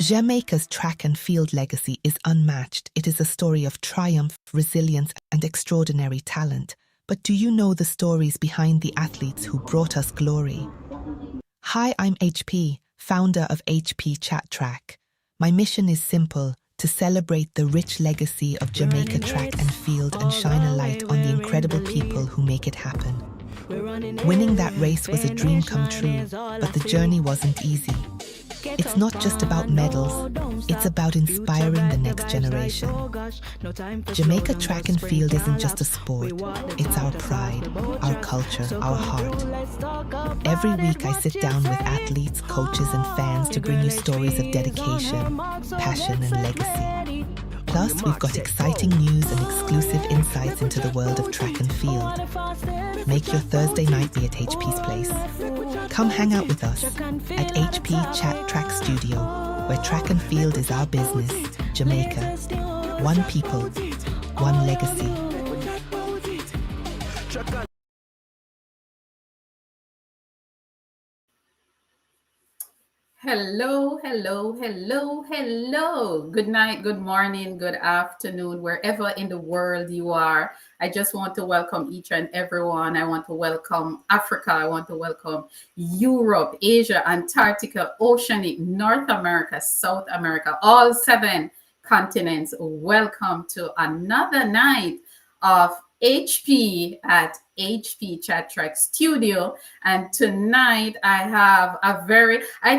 Jamaica's track and field legacy is unmatched. It is a story of triumph, resilience, and extraordinary talent. But do you know the stories behind the athletes who brought us glory? Hi, I'm HP, founder of HP Chat Track. My mission is simple: to celebrate the rich legacy of Jamaica track and field and shine a light on the incredible people who make it happen. Winning that race was a dream come true, but the journey wasn't easy. It's not just about medals, it's about inspiring the next generation. Jamaica track and field isn't just a sport, it's our pride, our culture, our heart. Every week I sit down with athletes, coaches and fans to bring you stories of dedication, passion and legacy. Plus, we've got exciting news and exclusive insights into the world of track and field. Make your Thursday night be at HP's place. Come hang out with us at HP Chat Track Studio, where track and field is our business. Jamaica, one people, one legacy. Hello, hello, hello, hello. Good night, good morning, good afternoon, wherever in the world you are. I just want to welcome each and everyone. I want to welcome Africa. I want to welcome Europe, Asia, Antarctica, Oceanic, North America, South America, all 7 continents. Welcome to another night of HP at HP Chat Track Studio. And tonight I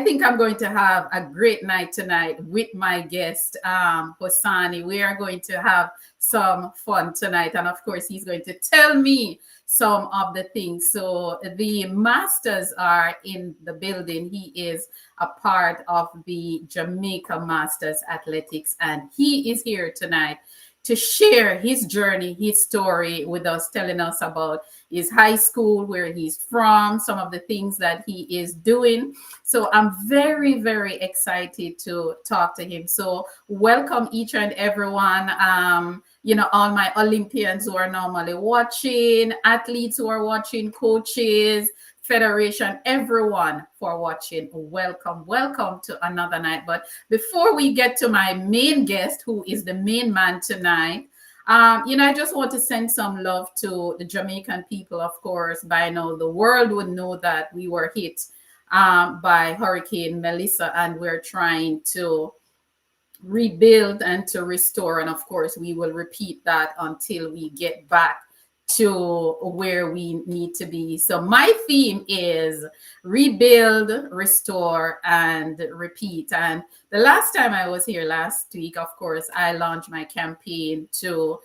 think I'm going to have a great night tonight with my guest, Hosani. We are going to have some fun tonight. And of course, he's going to tell me some of the things. So the Masters are in the building. He is a part of the Jamaica Masters Athletics, and he is here tonight to share his journey, his story with us, telling us about his high school, where he's from, some of the things that he is doing. So I'm very, very excited to talk to him. So welcome each and everyone. All my Olympians who are normally watching, athletes who are watching, coaches, federation, everyone for watching. Welcome to another night. But before we get to my main guest, who is the main man tonight, I just want to send some love to the Jamaican people, of course. By now, the world would know that we were hit by Hurricane Melissa, and we're trying to rebuild and to restore. And of course, we will repeat that until we get back to where we need to be. So my theme is rebuild, restore, and repeat. And the last time I was here last week, of course, I launched my campaign to,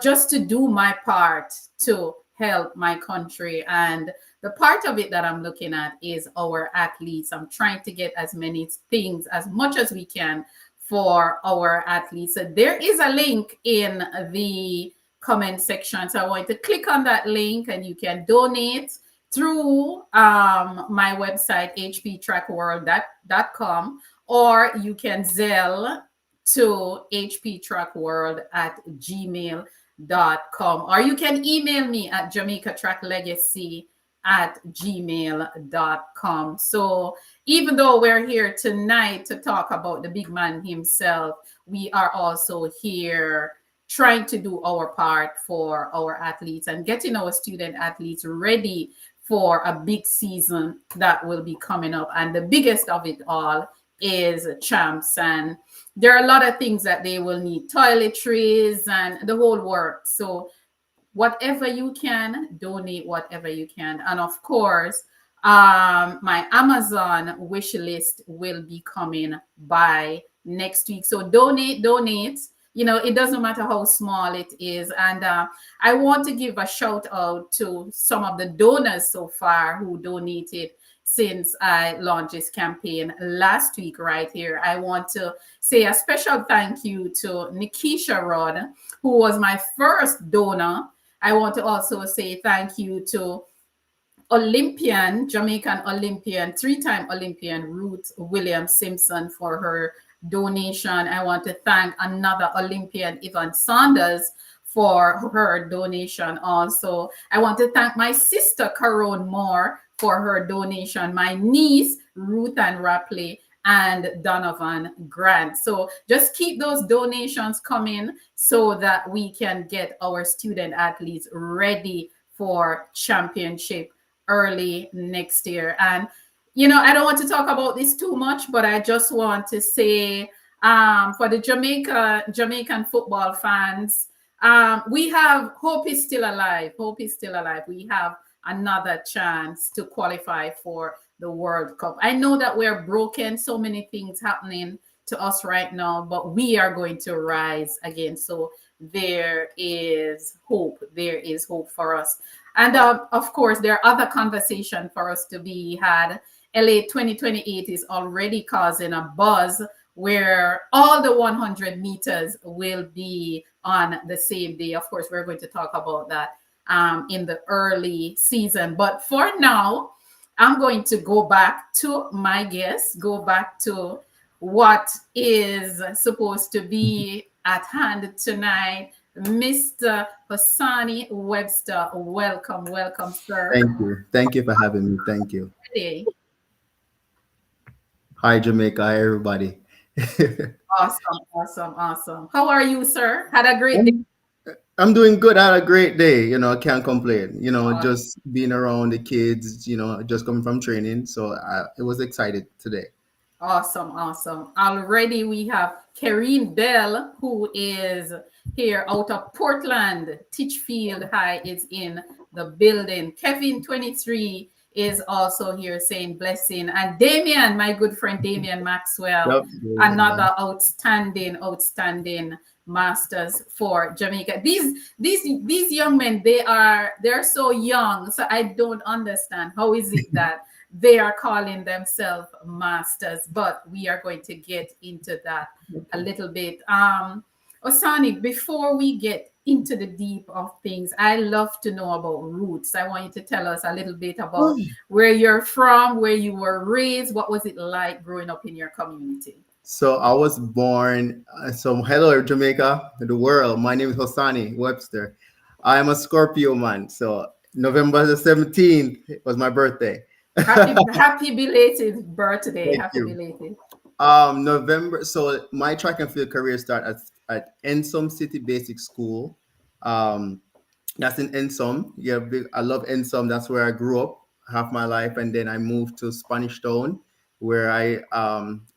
just to do my part to help my country. And the part of it that I'm looking at is our athletes. I'm trying to get as many things, as much as we can, for our athletes. So there is a link in the comment section. So I want to click on that link, and you can donate through my website, hptrackworld.com, or you can Zelle to hptrackworld@gmail.com, or you can email me at jamaicatracklegacy@gmail.com. So even though we're here tonight to talk about the big man himself, we are also here trying to do our part for our athletes and getting our student athletes ready for a big season that will be coming up. And the biggest of it all is champs. And there are a lot of things that they will need, toiletries and the whole work. So whatever you can, donate whatever you can. And of course, my Amazon wish list will be coming by next week. So donate. It doesn't matter how small it is. And I want to give a shout out to some of the donors so far who donated since I launched this campaign last week right here. I want to say a special thank you to Nikisha Rod, who was my first donor. I want to also say thank you to Olympian, Jamaican Olympian, three-time Olympian Ruth Williams Simpson for her donation. I want to thank another Olympian, Yvonne Saunders, for her donation also. I want to thank my sister, Caron Moore, for her donation, my niece, Ruth Ann Rapley, and Donovan Grant. So just keep those donations coming so that we can get our student athletes ready for championship early next year. And I don't want to talk about this too much, but I just want to say, for the Jamaican football fans, we have hope is still alive. Hope is still alive. We have another chance to qualify for the World Cup. I know that we're broken, so many things happening to us right now, but we are going to rise again. So there is hope. There is hope for us. And of course, there are other conversations for us to be had. LA 2028 is already causing a buzz where all the 100 meters will be on the same day. Of course, we're going to talk about that in the early season. But for now, I'm going to go back to my guest, go back to what is supposed to be at hand tonight. Mr. Hosani Webster, welcome, sir. Thank you. Thank you for having me. Thank you. Hey, Hi, Jamaica. Hi, everybody. awesome. How are you, sir? Had a great day. I'm I'm doing good. I had a great day. I can't complain. Aw- Just being around the kids, just coming from training. So it was excited today. Awesome. Already we have Karine Bell, who is here out of Portland. Teachfield High is in the building. Kevin 23 is also here saying blessing. And Damien, my good friend Damien Maxwell, Yep. another outstanding masters for Jamaica. These young men, they're so young. So I don't understand. How is it that they are calling themselves masters? But we are going to get into that a little bit. Osani, before we get into the deep of things, I love to know about roots. I want you to tell us a little bit about where you're from, where you were raised, what was it like growing up in your community? So I was born. So hello, Jamaica, the world. My name is Hosani Webster. I am a Scorpio man. So November the 17th was my birthday. Happy belated birthday. Thank Happy you. belated. November. So my track and field career started at Ensom City Basic School. Um, that's in Ensom. Yeah, I love Ensom. That's where I grew up half my life, and then I moved to Spanish Town, where I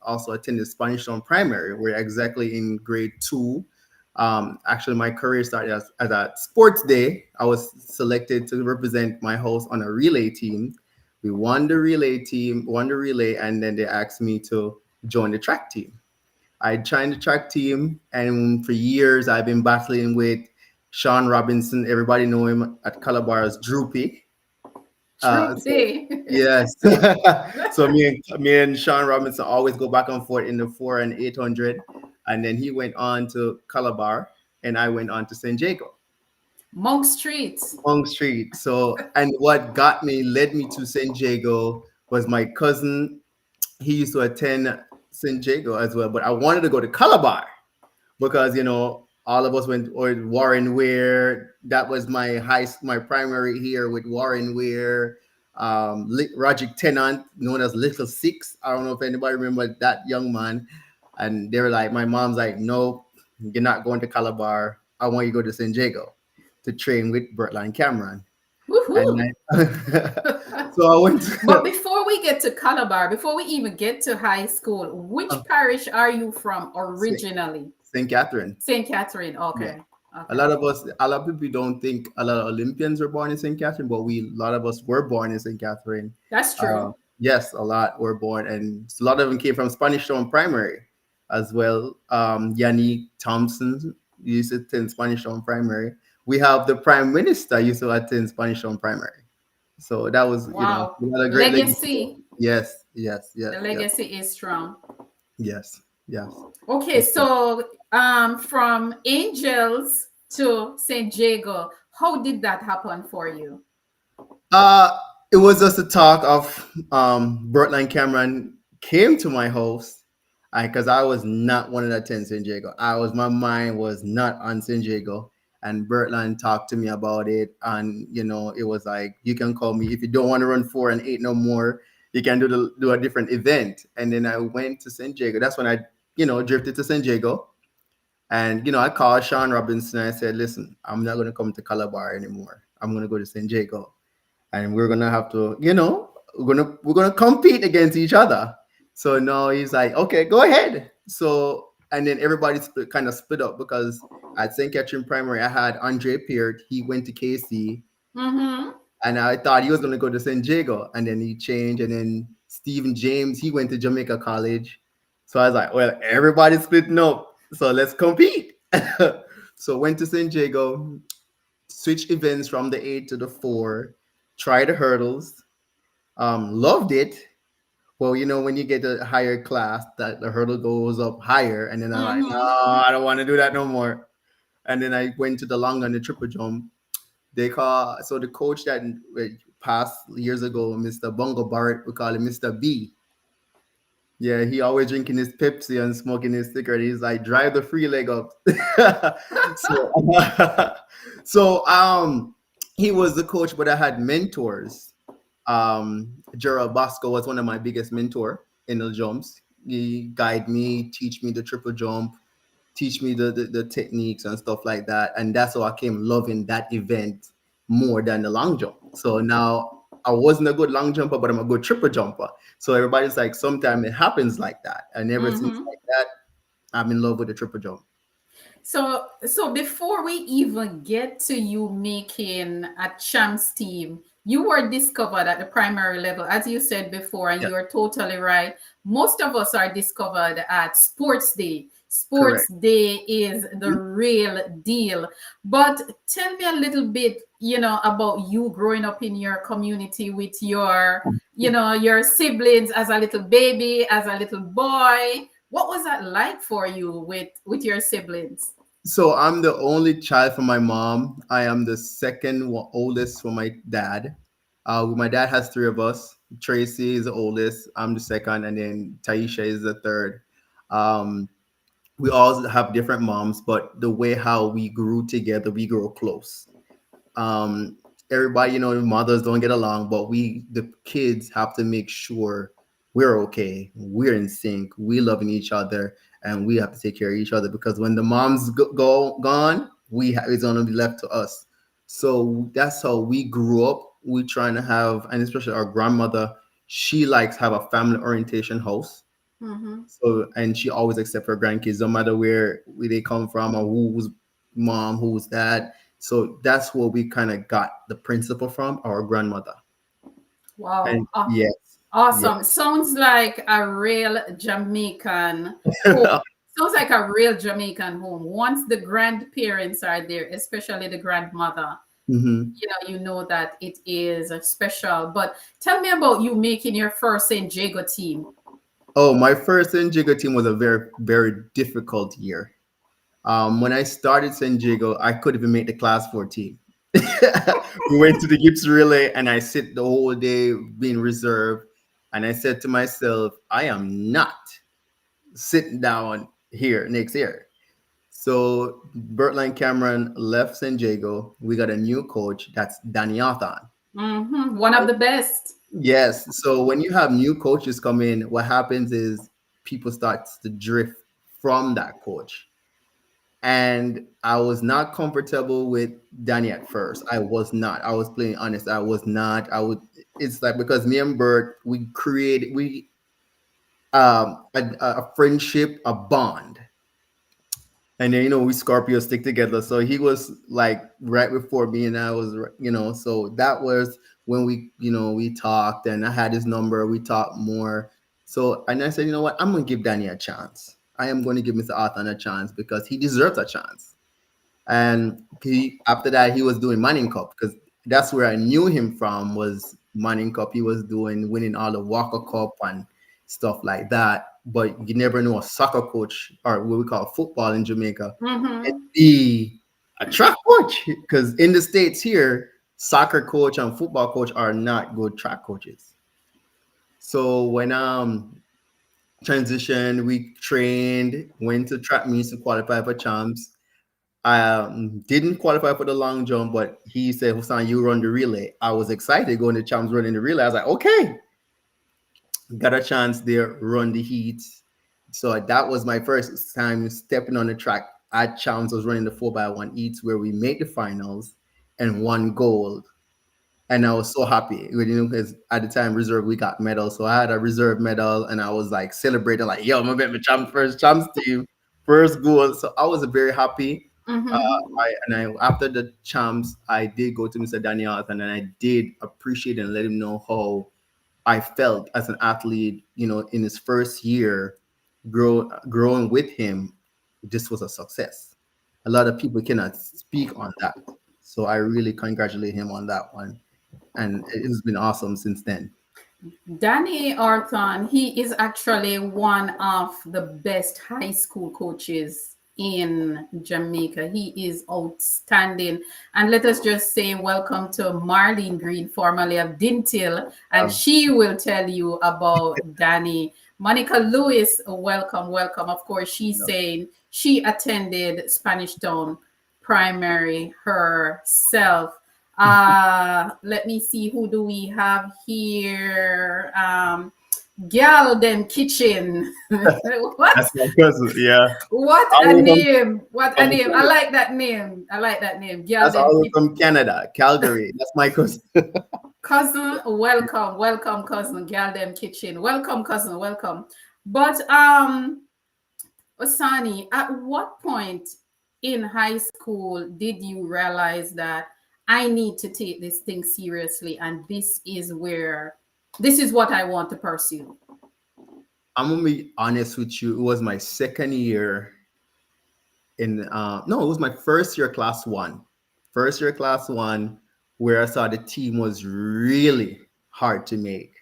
also attended Spanish Town Primary, where exactly in grade 2. Actually, my career started as a sports day. I was selected to represent my house on a relay team. We won the relay team, won the relay, and then they asked me to join the track team. I joined the track team, and for years I've been battling with Sean Robinson. Everybody know him at Calabar as Droopy. Troop So day. yes, so me and Sean Robinson always go back and forth in the 4 and 800, and then he went on to Calabar, and I went on to San Diego. Monk Street. Long Street. So, and what led me to San Diego was my cousin. He used to attend San Diego as well, but I wanted to go to Calabar because all of us went or Warren Weir. That was my primary here with Warren Weir, Roger Tennant, known as Little Six. I don't know if anybody remember that young man. And they were like, my mom's like, no, you're not going to Calabar. I want you to go to San Diego to train with Bertline Cameron. And Woohoo! so I went But to before we get to Calabar, before we even get to high school, which parish are you from originally? St. Catherine. St. Catherine. Yeah. Okay. A lot of people don't think a lot of Olympians were born in St. Catherine, but a lot of us were born in St. Catherine. That's true. Yes, a lot were born, and a lot of them came from Spanish Town Primary as well. Yannick Thompson used to attend Spanish Town Primary. We have the Prime Minister used to attend Spanish Town Primary. So that was, Wow. we had a great legacy. Legacy. Yes, The legacy is strong. yes. Okay, so from Angels to St. Diego, how did that happen for you? Uh, It was just a talk of Bertline Cameron came to my house because I was not one of the 10 San Diego. My mind was not on San Diego. And Bertline talked to me about it. And, it was like, you can call me if you don't want to run 4 and 8 no more. You can do a different event. And then I went to San Diego. That's when I, drifted to San Diego. And, I called Sean Robinson and I said, listen, I'm not going to come to Calabar anymore. I'm going to go to San Diego and we're gonna have to, we're gonna compete against each other. So now he's like, okay, go ahead. So and then everybody kind of split up because at St. Catherine Primary, I had Andre Peart. He went to KC, Mm-hmm. and I thought he was gonna go to San Diego, and then he changed. And then Stephen James, he went to Jamaica College. So I was like, well, everybody's splitting up, so let's compete. So went to San Diego, switch events from the 8 to the 4, try the hurdles, loved it. Well, when you get a higher class, that the hurdle goes up higher, and then I'm like, no, Mm-hmm. I don't want to do that no more. And then I went to the long and the triple jump. So the coach that passed years ago, Mr. Bungo Barrett, we call him Mr. B. Yeah, he always drinking his Pepsi and smoking his cigarette. He's like, drive the free leg up. so, so he was the coach, but I had mentors. Gerald Bosco was one of my biggest mentor in the jumps. He guide me, teach me the triple jump, teach me the techniques and stuff like that. And that's how I came loving that event more than the long jump. So now I wasn't a good long jumper, but I'm a good triple jumper. So everybody's like, sometimes it happens like that. And ever since Mm-hmm. like that, I'm in love with the triple jump. So before we even get to you making a champs team, you were discovered at the primary level, as you said before, and Yeah, you're totally right. Most of us are discovered at sports day. Sports correct. day is the Mhm. real deal. But tell me a little bit, about you growing up in your community with your siblings as a little baby, as a little boy. What was that like for you with your siblings? So I'm the only child from my mom. I am the second oldest from my dad. My dad has three of us. Tracy is the oldest. I'm the second, and then Taisha is the third. Um, we all have different moms, but the way how we grew together, we grew close. um Everybody, mothers don't get along, but the kids have to make sure we're okay, we're in sync, we loving each other, and we have to take care of each other because when the moms gone, it's gonna be left to us. So that's how we grew up. We trying to have, and especially our grandmother, she likes have a family orientation house. Mm-hmm. So, and she always accept her grandkids, no matter where they come from or who's mom, who's dad. So that's where we kind of got the principle from our grandmother. Wow. And yes, yes. Awesome. Sounds like a real Jamaican home. Sounds like a real Jamaican home. Once the grandparents are there, especially the grandmother, hmm you know that it is special. But tell me about you making your first St. Jago team. Oh, my first San Diego team was a very, very difficult year. When I started San Diego, I couldn't even make the class 14. We went to the Gibbs Relay and I sit the whole day being reserved. And I said to myself, I am not sitting down here next year. So Bertline Cameron left San Diego. We got a new coach. That's Danny Arthon. One of the best. Yes. So when you have new coaches come in, what happens is people start to drift from that coach. And I was not comfortable with Danny at first. I was not. I was playing honest. I was not. I would. It's like because me and Bert, we a friendship, a bond. And then we Scorpio stick together. So he was like right before me, and I was so that was when we talked, and I had his number. We talked more. So and I said, you know what, I'm gonna give Danny a chance. I am going to give Mr. Arthur a chance because he deserves a chance. And he after that he was doing Manning Cup because that's where I knew him from was Manning Cup. He was doing winning all the Walker Cup and stuff like that. But you never know a soccer coach or what we call football in Jamaica and Mm-hmm. be a track coach because in the States here soccer coach and football coach are not good track coaches. So when transitioned, we trained, went to track meets to qualify for champs. I didn't qualify for the long jump, but he said, Hosani, you run the relay. I was excited going to champs running the relay. I was like, okay, got a chance there, run the heat. So that was my first time stepping on the track at champs. I was running the 4x1 heats where we made the finals and won gold. And I was so happy, because at the time reserve we got medals, so I had a reserve medal, and I was like celebrating, like, "Yo, I'm gonna bet my first champs team, first goal." So I was very happy. After the champs, I did go to Mr. Daniel, and then I did appreciate and let him know how I felt as an athlete. In his first year, growing with him, this was a success. A lot of people cannot speak on that, so I really congratulate him on that one, and it's been awesome since then. Danny Orton, he is actually one of the best high school coaches in Jamaica. He is outstanding. And let us just say welcome to Marlene Green, formerly of Dintil, and Um, she will tell you about Danny. Monica Lewis, welcome, welcome. Of course, she's saying she attended Spanish Town Primary herself. Let me see, who do we have here? Gal Them Kitchen. What? that's my cousin. Yeah, What a all from, name. What a from name. I Canada. like that name. I like that name. Gal That's Them all Kitchen. from Canada, Calgary. That's my cousin. Cousin, welcome. Welcome, cousin. Gal Them Kitchen. Welcome, cousin. Welcome. But Osani, at what point in high school did you realize that I need to take this thing seriously and this is what I want to pursue? I'm gonna be honest with you. It was my second year no, it was my first year class one. First year class one, where I saw the team was really hard to make.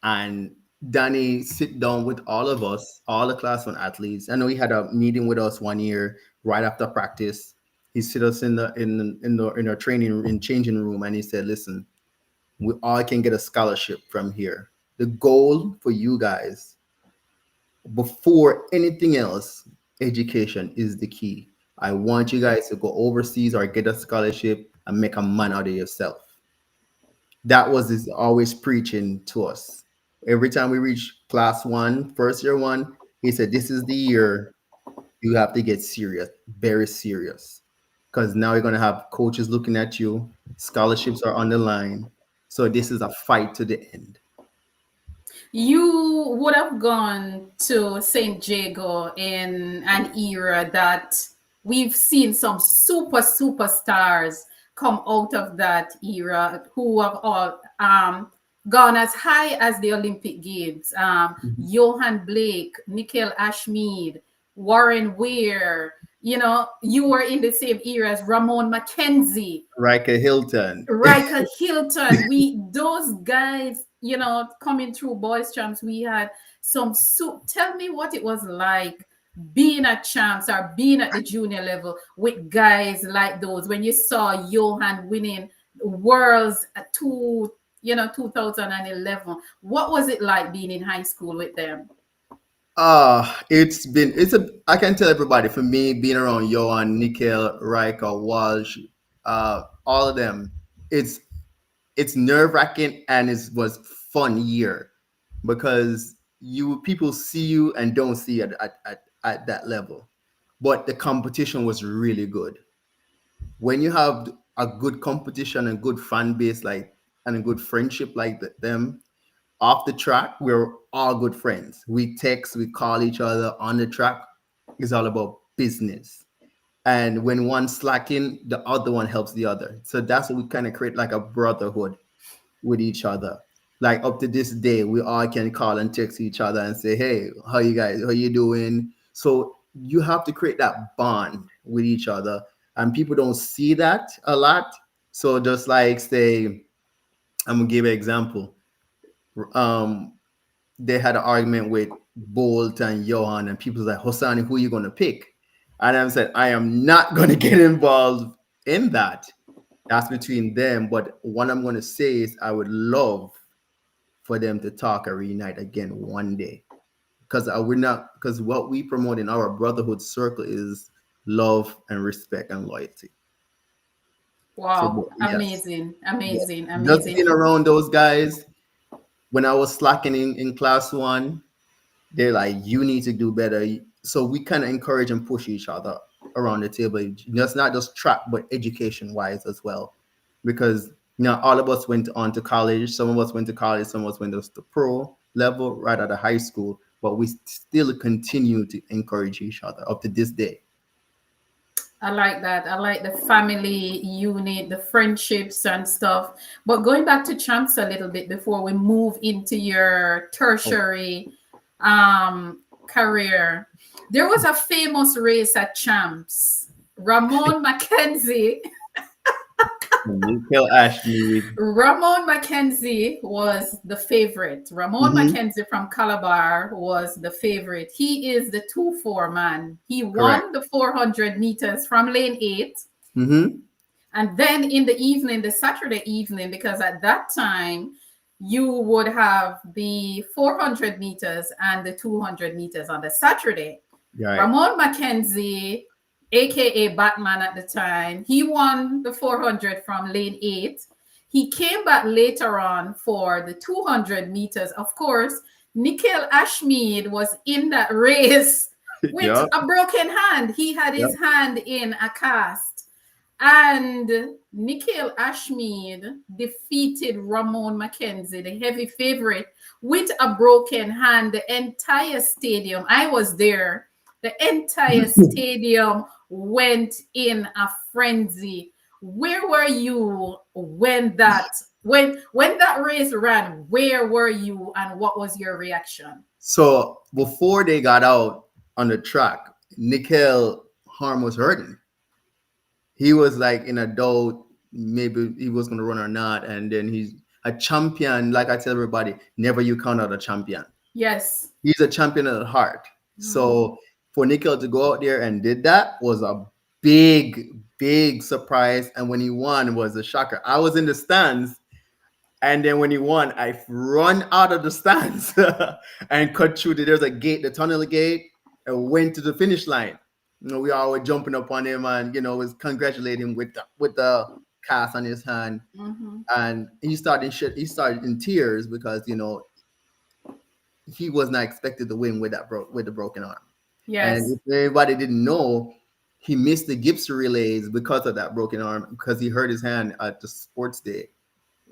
And Danny sit down with all of us, all the class one athletes. I know he had a meeting with us one year right after practice. He sit us in our training in changing room, and he said, "Listen, we all can get a scholarship from here. The goal for you guys, before anything else, education is the key. I want you guys to go overseas or get a scholarship and make a man out of yourself." That was his always preaching to us. Every time we reach class one, first year one, he said, "This is the year you have to get serious, very serious. Because now you're going to have coaches looking at you, scholarships are on the line. So this is a fight to the end." You would have gone to St. Jago in an era that we've seen some superstars come out of that era who have all gone as high as the Olympic Games. Mhm. Johan Blake, Nickel Ashmead, Warren Weir. You were in the same era as Ramon McKenzie, Riker Hilton. Riker Hilton. Those guys, coming through boys champs, we had some tell me what it was like being at champs or being at the junior level with guys like those when you saw Johan winning worlds at 2011. What was it like being in high school with them? I can tell everybody, for me, being around Johan, Nickel, Riker, Walsh, all of them, it's nerve wracking, and it was fun year because people see you and don't see you at that level. But the competition was really good. When you have a good competition and good fan base, like, and a good friendship like them, off the track, we're all good friends. We text, we call each other. On the track, it's all about business. And when one's slacking, the other one helps the other. So that's what we kind of create, like a brotherhood with each other. Like up to this day, we all can call and text each other and say, "Hey, how you guys? How you doing?" So you have to create that bond with each other, and people don't see that a lot. So just like say, I'm gonna give an example. Um, they had an argument with Bolt and Johan, and people was like, "Hosani, who are you gonna pick?" And I said, "I am not gonna get involved in that. That's between them. But what I'm going to say is I would love for them to talk or reunite again one day. Because we're not, because what we promote in our brotherhood circle is love and respect and loyalty. So, Wow, yes, amazing, yes. amazing, Just amazing. being around those guys when I was slacking in class one, they're like, you need to do better. So we kind of encourage and push each other around the table. Just not just track, but education wise as well. Because all of us went on to college. Some of us went to college, some of us went to the pro level right out of high school, but we still continue to encourage each other up to this day. I like that. I like the family unit, the friendships and stuff. But going back to champs a little bit before we move into your Oh, tertiary career, there was a famous race at champs. Ramon Mackenzie. Nickel Ashmead. Ramon Mackenzie was the favorite. Ramon Mm-hmm. Mackenzie from Calabar was the favorite. He is the 2-4 man. He Correct. won the 400 meters from lane 8. Mm-hmm. And then in the evening, the Saturday evening, because at that time you would have the 400 meters and the 200 meters on the Saturday. Right. Ramon Mackenzie, aka Batman at the time, he won the 400 from lane 8. He came back later on for the 200 meters. Of course, Nikhil Ashmead was in that race with Yep. a broken hand. He had Yep. his hand in a cast. And Nikhil Ashmead defeated Ramon Mackenzie, the heavy favorite, with a broken hand. The entire stadium, I was there, the entire stadium went in a frenzy. Where were you when that race ran? Where were you and what was your reaction? So before they got out on the track, Nikhil Harm was hurting. He was like in a doubt, maybe he was going to run or not. And then he's a champion. Like I tell everybody, never you count out a champion. Yes. He's a champion at heart. Mhm. So for Nikhil to go out there and did that was a big, big surprise. And when he won, it was a shocker. I was in the stands. And then when he won, I run out of the stands and cut through. There's a gate, the tunnel gate, and went to the finish line. We all were jumping up on him and was congratulating him with the cast on his hand. Mhm. And he started He started in tears because he was not expected to win with with the broken arm. And Yes. if anybody didn't know, he missed the Gibbs relays because of that broken arm because he hurt his hand at the sports day,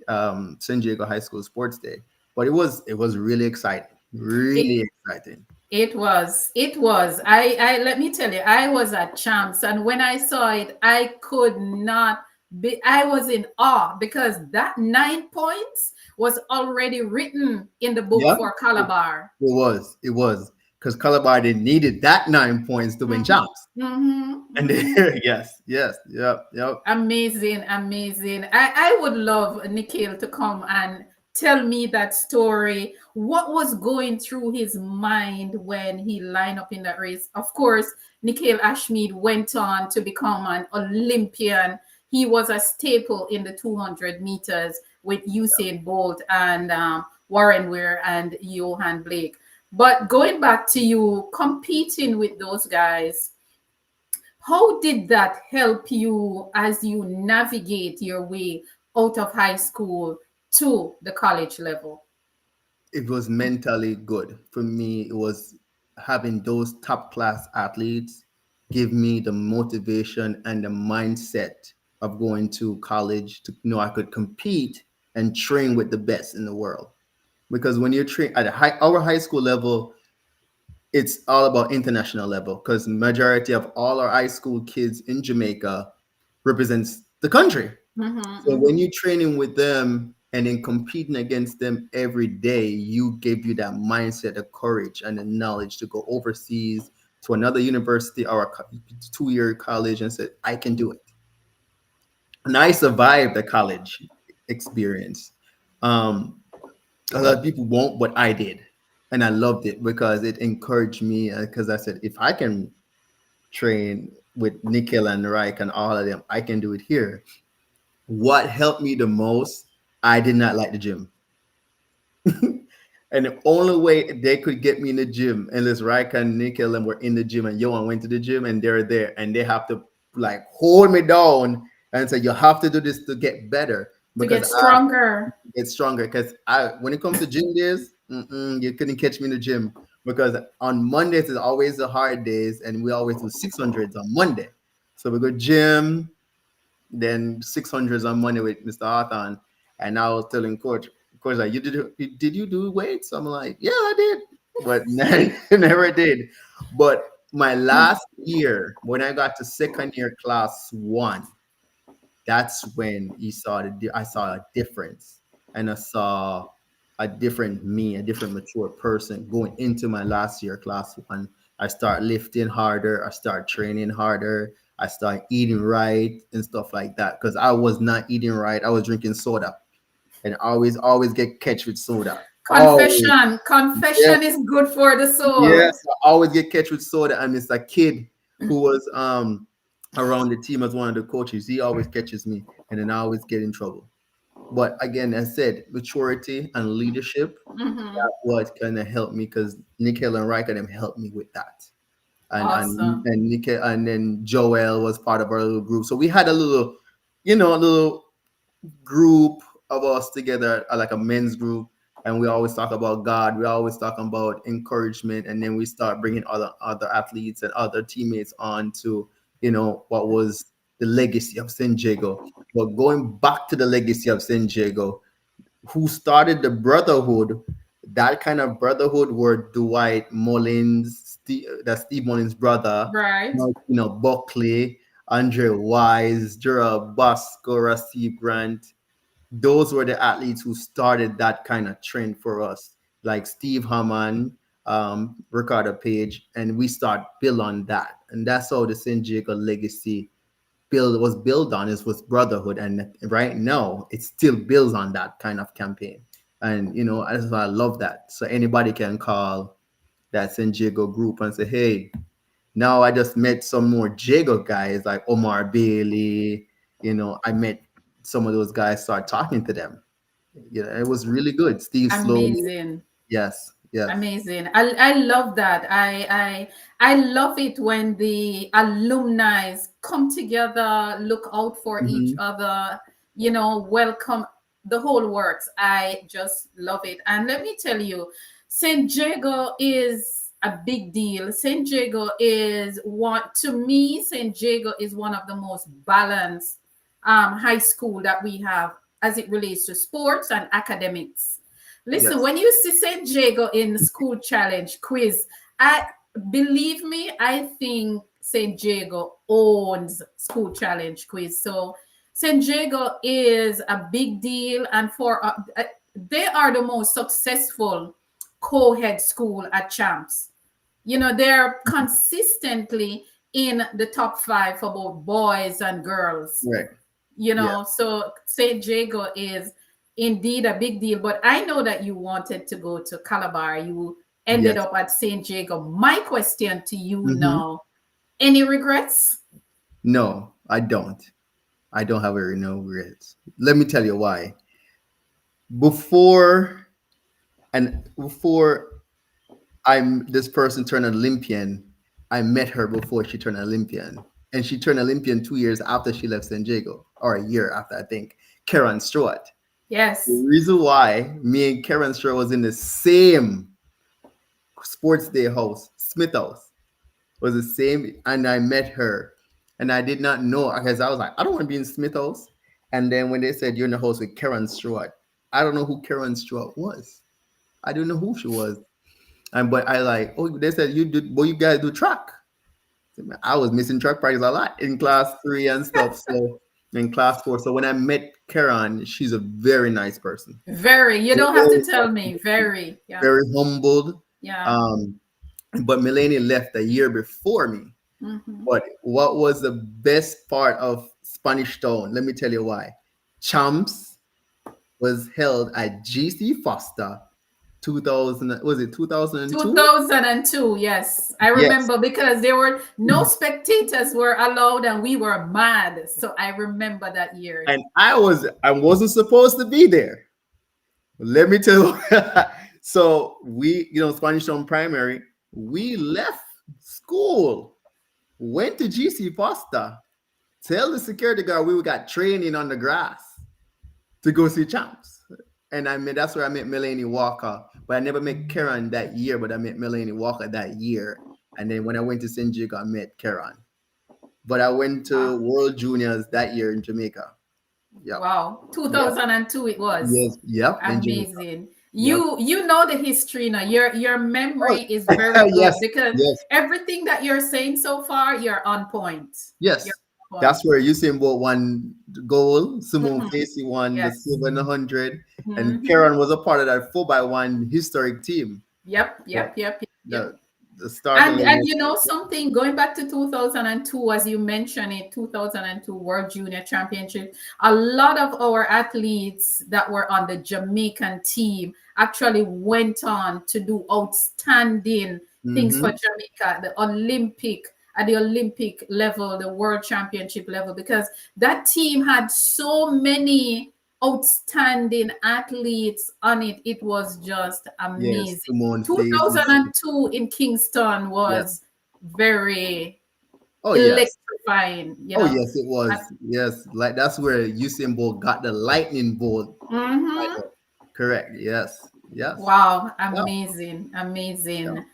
San Diego High School Sports Day. But it was really exciting, It, really exciting. it was. I let me tell you, I was at champs, and when I saw it, I could not be. I was in awe because that 9 points was already written in the book Yeah, for it, Calabar. it was because Calabar didn't needed that 9 points to win Mm-hmm. champs. Mm-hmm. And Mm-hmm. yes, yes, yep, yep. Amazing, amazing. I would love Nikhil to come and tell me that story. What was going through his mind when he lined up in that race? Of course, Nikhil Ashmead went on to become an Olympian. He was a staple in the 200 meters with Usain Bolt and Warren Weir and Johan Blake. But going back to you competing with those guys, how did that help you as you navigate your way out of high school to the college level? It was mentally good for me. It was having those top class athletes give me the motivation and the mindset of going to college to know I could compete and train with the best in the world. Because when you're train at our high school level, it's all about international level because majority of all our high school kids in Jamaica represents the country. Mm-hmm, So when mm-hmm. you're training with them and then competing against them every day, you give you that mindset, the courage, and the knowledge to go overseas to another university or a 2-year college and say, I can do it. And I survived the college experience. Um, a lot of people won't, but I did. And I loved it because it encouraged me. Because I said, if I can train with Nikhil and Reich and all of them, I can do it here. What helped me the most, I did not like the gym. And the only way they could get me in the gym, unless Rika and Nickel and were in the gym and Johan went to the gym and they're there and they have to like hold me down and say, you have to do this to get better To because get I stronger. get stronger. Because when it comes to gym days, you couldn't catch me in the gym because on Mondays is always the hard days and we always do 600s on Monday. So we go gym, then 600s on Monday with Mr. Arthon. And I was telling coach, like, did you do weights? I'm like, yeah, I did, but never did. But my last year, when I got to second year class one, that's when I saw a difference, and I saw a different me, a different mature person going into my last year class one. I start lifting harder, I start training harder, I start eating right and stuff like that because I was not eating right. I was drinking soda and always get catch with soda. Always. Confession. Yes, Confession is good for the soul. yes, I always get catch with soda. And it's a kid who was around the team as one of the coaches. He always catches me, and then I always get in trouble. But again, I said maturity and leadership. Hmm. That what kind of helped me because Nickel and Riker them helped me with that. Awesome. And Nickel and then Joel was part of our little group. So we had a little, a little group of us together, like a men's group, and we always talk about God. We always talk about encouragement, and then we start bringing other athletes and other teammates on to, what was the legacy of San Diego. But going back to the legacy of San Diego, who started the brotherhood? That kind of brotherhood were Dwight Mullins, that's Steve Mullins' brother, Right. Buckley, Andre Wise, Gerald Bosco, Steve Grant. Those were the athletes who started that kind of trend for us, like Steve Hammond, Ricardo Page, and we start build on that, and that's how the San Diego legacy built on. Is was brotherhood, and right now it still builds on that kind of campaign, and that's why I love that. So anybody can call that San Diego group and say, hey, now I just met some more Jago guys like Omar Bailey. I met some of those guys, start talking to them. It was really good. Steve Slow. Amazing. Yes, yes. Amazing. I love that. I love it when the alumni come together, look out for each Hmm. other, welcome the whole works. I just love it. And let me tell you, St. Jago is a big deal. St. Jago is St. Jago is one of the most balanced high school that we have as it relates to sports and academics. Listen, Yes. when you see St. Jago in the school challenge quiz, I believe me, I think St. Jago owns school challenge quiz. So St. Jago is a big deal, and they are the most successful co-head school at Champs. They're consistently in the top five for both boys and girls. Right. Yeah. So St. Jago is indeed a big deal. But I know that you wanted to go to Calabar. You ended Yes. up at St. Jago. My question to you Hmm. now, any regrets? No, I don't. I don't have any no regrets. Let me tell you why. Before before I'm this person turned Olympian, I met her before she turned Olympian. And she turned Olympian 2 years after she left San Diego, or a year after, I think. Karen Stewart. The Yes. reason why me and Karen Stewart was in the same sports day house, Smith House, was the same. And I met her. And I did not know because I was like, I don't want to be in Smith House. And then when they said you're in the house with Karen Stewart, I don't know who Karen Stewart was. I didn't know who she was. And but I like, oh, they said you guys do track. I was missing track practice a lot in class 3 and stuff. So in class 4. So when I met Karen, she's a very nice person. Very. You don't have to Very, tell me. Very. Yeah. very humbled. Yeah. Um, but Melanie left a year before me. Hmm. But what was the best part of Spanish Town? Let me tell you why. Champs was held at GC Foster 2000, was it 2002? 2002, yes. I Yes. remember because there were no spectators were allowed and we were mad. So I remember that year. And I wasn't supposed to be there. Let me tell you. So we, Spanish Town Primary, we left school, went to GC Foster, tell the security guard we got training on the grass to go see champs. And that's where I met Melanie Walker. But I never met Karen that year, but I met Melanie Walker that year. And then when I went to St. Jago, I met Karen. But I went to Wow. World Juniors that year in Jamaica. Yep. Wow. Yep. 2002 it was. Yes. Yep. In Jamaica. Amazing. Yep. You know the history now. Your Oh, memory is very good yes. because Yes. everything that you're saying so far, you're on point. Yes. You're on That's point. where Usain Bolt won the gold. Simone Mhm. Casey won the Yes. silver in the 100. And Mhm. Karen was a part of that 4x1 historic team. Yep, Yeah. yep, yep, yep, yep. The starting And line. you know something, going back to 2002, as you mentioned it, 2002 World Junior Championship, a lot of our athletes that were on the Jamaican team actually went on to do outstanding things for Mm-hmm. Jamaica, at the Olympic level, the World Championship level, because that team had so many outstanding athletes on it. It was just Yes. amazing. Simone Casey. 2002 in Kingston Yeah. was very Oh, yes. electrifying, you Oh, know. yes, it was. Yes. Like that's where Usain Bolt got the lightning bolt Mm-hmm. title. Correct. Yes. Yes. Wow, Yeah. amazing, Yeah. amazing.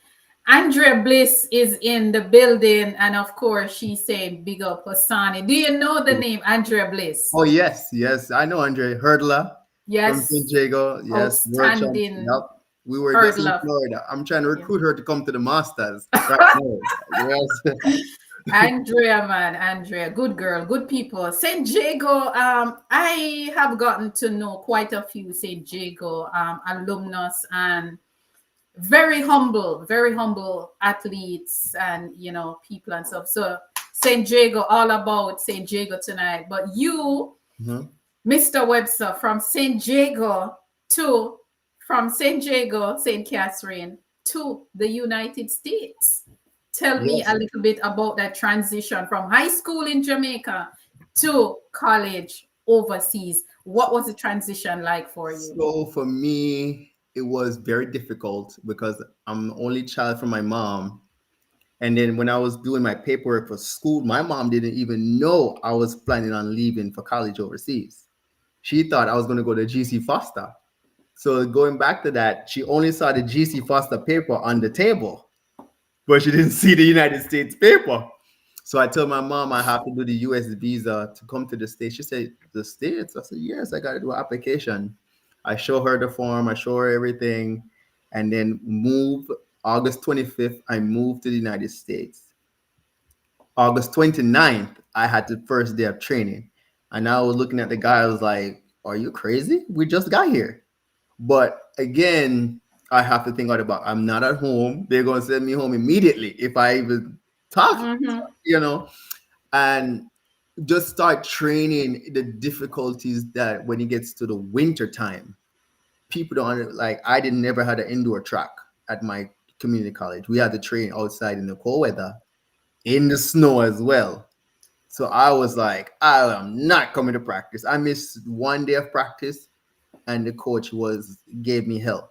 Andrea Bliss is in the building, and of course, she said, "Big up Hosani." Do you know the name Andrea Bliss? Oh, yes. Yes. I know Andre Hurdler from San Yes, Diego. Yes. World champ. outstanding Yep. We were just in hurdler. Florida. I'm trying to Yeah. recruit her to come to the Masters right now. Yes. Andrea, man, Andrea, good girl, good people. St. Jago, I have gotten to know quite a few St. Jago alumnus and very humble athletes and people and stuff. So St. Jago, all about St. Jago tonight. But you, Mhm. Mr. Webster, to from St. Jago, St. Catherine to the United States. Tell me a Yes. little bit about that transition from high school in Jamaica to college overseas. What was the transition like for you? So for me, it was very difficult because I'm the only child from my mom. And then when I was doing my paperwork for school, my mom didn't even know I was planning on leaving for college overseas. She thought I was going to go to GC Foster. So going back to that, she only saw the GC Foster paper on the table, but she didn't see the United States paper. So I told my mom I have to do the US visa to come to the States. She said, "The States?" I said, "Yes, I got to do an application." I show her the form, I show her everything, and then move August 25th, I moved to the United States. August 29th, I had the first day of training. And I was looking at the guy, I was like, "Are you crazy? We just got here." But again, I have to think about I'm not at home. They're gonna send me home immediately if I even talk, Mm-hmm. you know, and just start training the difficulties that when it gets to the winter time, people don't like I didn't never had an indoor track at my community college. We had to train outside in the cold weather, in the snow as well. So I was like, I am not coming to practice. I missed one day of practice and the coach was gave me hell.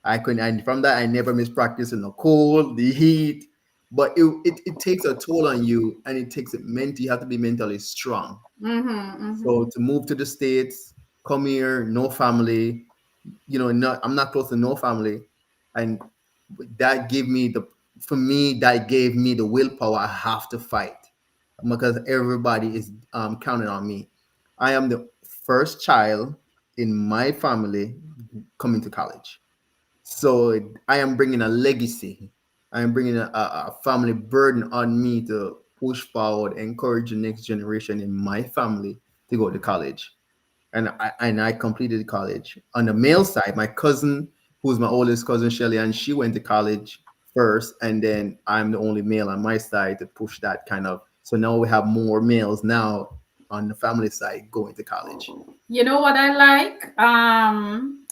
I couldn't, and from that, I never missed practice in the cold, the heat. But it takes a toll on you, and it takes it mentally. You have to be mentally strong. Mm-hmm. So Mm-hmm. to move to the States, come here, no family, I'm not close to no family, and that gave me that gave me the willpower. I have to fight because everybody is counting on me. I am the first child in my family coming to college. So I am bringing a legacy. I am bringing a family burden on me to push forward, encourage the next generation in my family to go to college. And I completed college. On the male side, my cousin, who's my oldest cousin, Shelly, and she went to college first, and then I'm the only male on my side to push that kind of. So now we have more males now on the family side going to college. You know what I like?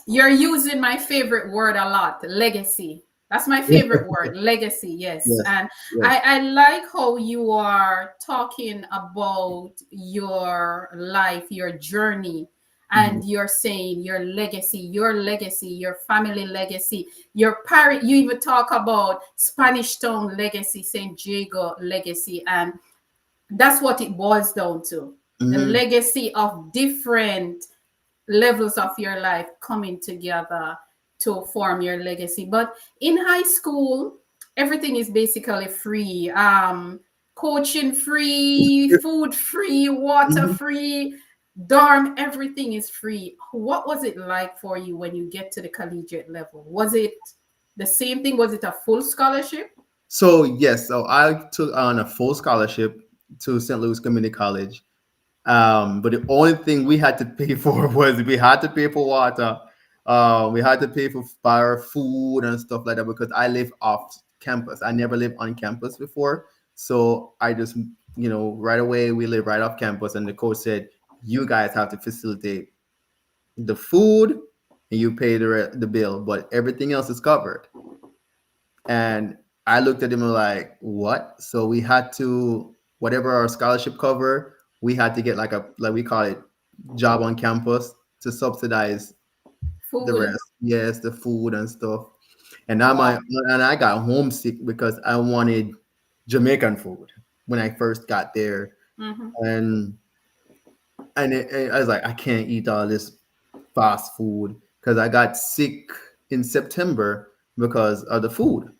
You're using my favorite word a lot, legacy. That's my favorite word, legacy. Yes. Yes, And yes. I like how you are talking about your life, your journey, Mhm. and you're saying your legacy, your family legacy, your parent. You even talk about Spanish Town legacy, St. Jago legacy. And that's what it boils down to, the Mhm. legacy of different levels of your life coming together to form your legacy. But in high school, everything is basically free. Coaching free, food free, water Mhm. free, dorm, everything is free. What was it like for you when you get to the collegiate level? Was it the same thing? Was it a full scholarship? So yes, so I took on a full scholarship to St. Louis Community College. But the only thing we had to pay for was we had to pay for water. We had to pay for our food and stuff like that because I live off campus. I never lived on campus before. So I just, right away we live right off campus. And the coach said, you guys have to facilitate the food and you pay the bill, but everything else is covered. And I looked at him like, what? So we had to, whatever our scholarship cover, we had to get like we call it, job on campus to subsidize the Food. rest. Yes, the food and stuff. And Wow. I got homesick because I wanted Jamaican food when I first got there. Hmm. And I was like, I can't eat all this fast food because I got sick in September because of the food.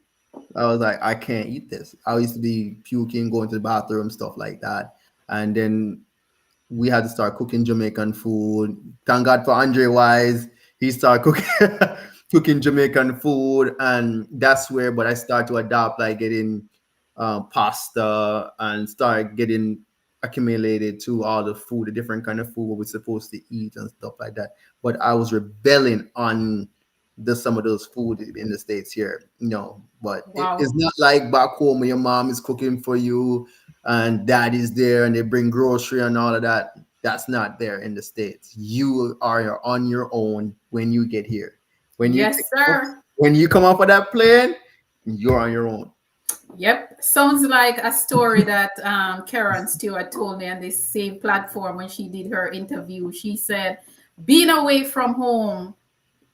I was like, I can't eat this. I used to be puking, going to the bathroom, stuff like that. And then we had to start cooking Jamaican food. Thank God for Andre Wise. He started cooking cooking Jamaican food. And that's where, but I started to adopt, like getting pasta and start getting accumulated to all the food, the different kind of food we're supposed to eat and stuff like that. But I was rebelling on some of those food in the States here. But it's Wow. not like back home when your mom is cooking for you and dad is there and they bring grocery and all of that. That's not there in the States. You are on your own when you get here. When you take Yes, off, sir. when you come off of that plane, you're on your own. Yep, sounds like a story that Karen Stewart told me on this same platform when she did her interview. She said, being away from home,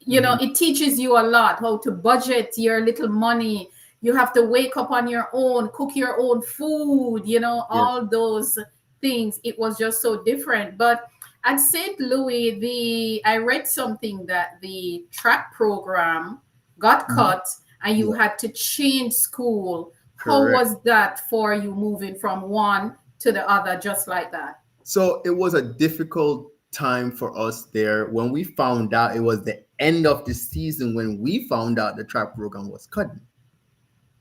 Mhm. it teaches you a lot how to budget your little money. You have to wake up on your own, cook your own food, Yes. all those things. It was just so different. But at St. Louis, I read something that the track program got Mhm. cut and you Yeah. had to change school. How Correct. was that for you moving from one to the other just like that? So it was a difficult time for us there when we found out it was the end of the season when we found out the track program was cutting.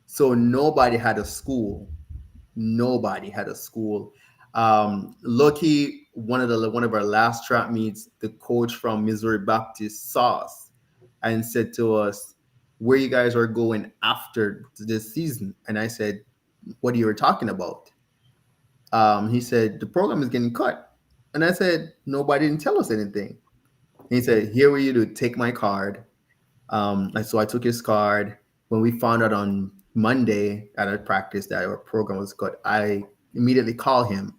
So nobody had a school. Nobody had a school. Lucky, one of our last track meets, the coach from Missouri Baptist saw us and said to us, "Where you guys are going after this season?" And I said, "What are you talking about?" He said, "The program is getting cut." And I said, "Nobody didn't tell us anything." And he said, "Here we you to take my card." And so I took his card. When we found out on Monday at our practice that our program was cut, I immediately called him.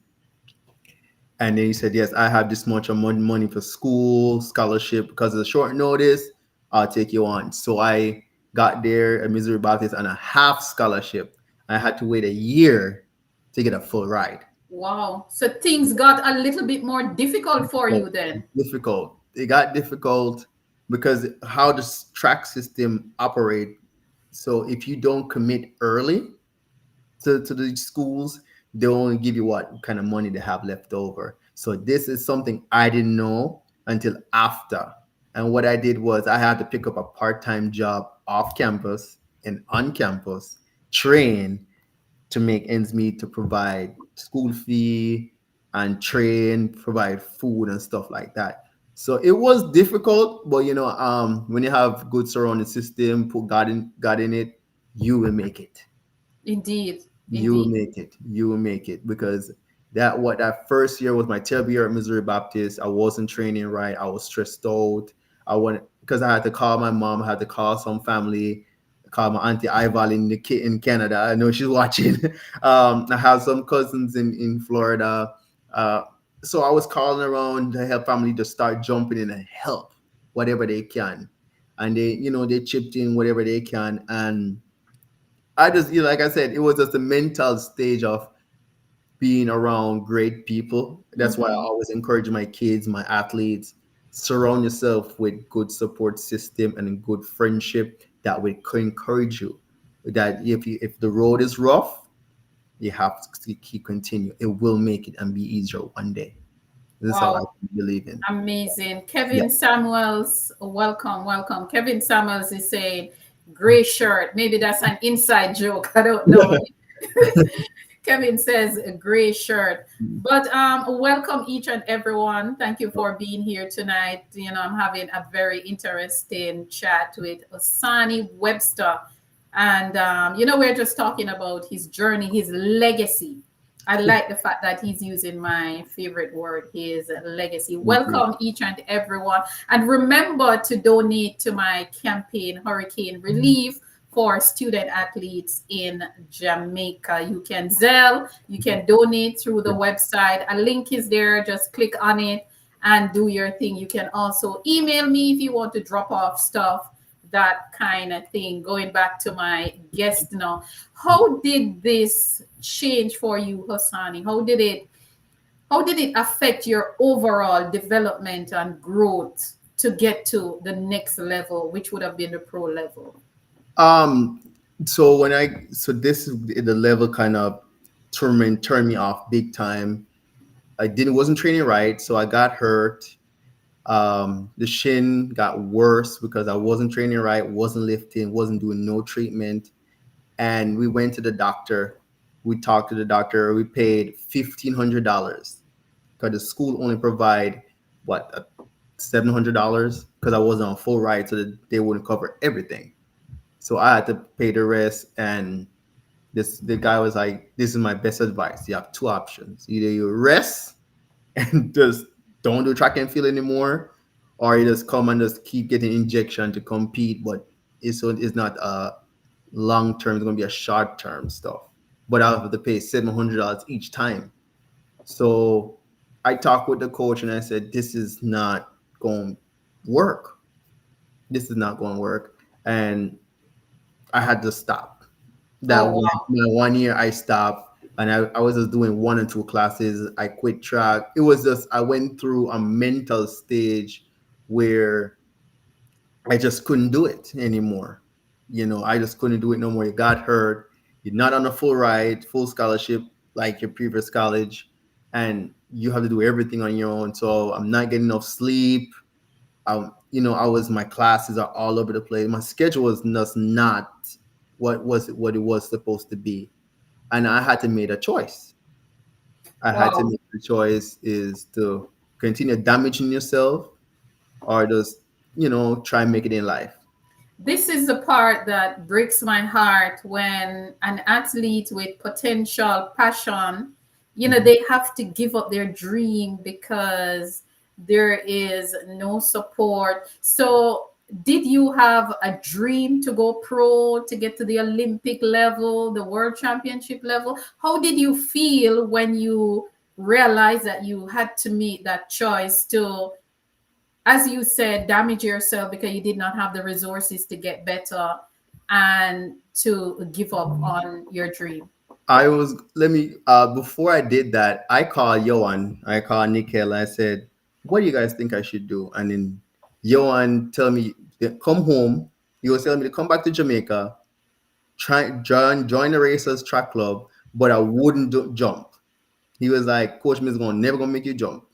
And then he said, yes, I have this much of money for school, scholarship. Because of the short notice, I'll take you on. So I got there at Missouri Baptist on a half scholarship. I had to wait a year to get a full ride. Wow. So things got a little bit more difficult for But you then. difficult. It got difficult because how the track system operate. So if you don't commit early to the schools, they only give you what kind of money they have left over. So this is something I didn't know until after. And what I did was I had to pick up a part-time job off campus and on campus, train to make ends meet to provide school fee and train, provide food and stuff like that. So it was difficult, but when you have good surrounding system, put God in it, you will make it. Indeed. You will Indeed. make it. You will make it because that first year was my 12th year at Missouri Baptist. I wasn't training right. I was stressed out. I wanted because I had to call my mom, I had to call some family, call my auntie Ival in Canada. I know she's watching. I have some cousins in Florida. Uh, so I was calling around to help family to start jumping in and help whatever they can. And they chipped in whatever they can. And I just, like I said, it was just a mental stage of being around great people. That's why I Mhm. always encourage my kids, my athletes, surround yourself with good support system and a good friendship that will encourage you. That if the road is rough, you have to keep continue. It will make it and be easier one day. This is how I Wow. believe in. Amazing. Yeah. Kevin Samuels, welcome, welcome. Kevin Samuels is saying, gray shirt. Maybe that's an inside joke. I don't know. Kevin says a gray shirt. But welcome each and everyone. Thank you for being here tonight. I'm having a very interesting chat with Hosani Webster. And, we're just talking about his journey, his legacy. I like the fact that he's using my favorite word, his legacy. Thank you. Welcome each and everyone. And remember to donate to my campaign, Hurricane Relief, for student athletes in Jamaica. You can Zelle, you can donate through the website. A link is there. Just click on it and do your thing. You can also email me if you want to drop off stuff, that kind of thing. Going back to my guest now, how did this change for you, Hosani? How did it affect your overall development and growth to get to the next level, which would have been the pro level? Um. So this is the level kind of turned me off big time. I didn't wasn't training right, so I got hurt. The shin got worse because I wasn't training right, wasn't lifting, wasn't doing no treatment. And we went to the doctor. We talked to the doctor. We paid $1,500 because the school only provide what $700 because I wasn't on full ride, so that they wouldn't cover everything. So I had to pay the rest. And the guy was like, "This is my best advice. You have two options: either you rest and just don't do track and field anymore, or you just come and just keep getting injection to compete. But it's not a long term; it's gonna be a short term stuff. But I have to pay $700 each time. So I talked with the coach and I said, "This is not going to work. This is not going to work." And I had to stop. That Oh, one year I stopped, and I was just doing one and two classes. I quit track. It was just I went through a mental stage where I just couldn't do it anymore. I just couldn't do it no more. You got hurt. You're not on a full ride, full scholarship like your previous college, and you have to do everything on your own. So I'm not getting enough sleep. My classes are all over the place. My schedule was just not what it was supposed to be, and I had to make a choice. I had to wow. make the choice is to continue damaging yourself or just try and make it in life. This is the part that breaks my heart when an athlete with potential passion, Mhm. they have to give up their dream because there is no support. So, did you have a dream to go pro, to get to the Olympic level, the world championship level? How did you feel when you realized that you had to make that choice to, as you said, damage yourself because you did not have the resources to get better and to give up on your dream? I was let me before I did that, I called Johan, I called Nikhil, I said, "What do you guys think I should do?" And then Johan tell me come home. He was telling me to come back to Jamaica, try join the racers track club, but I wouldn't jump. He was like, "Coach Miz going never gonna make you jump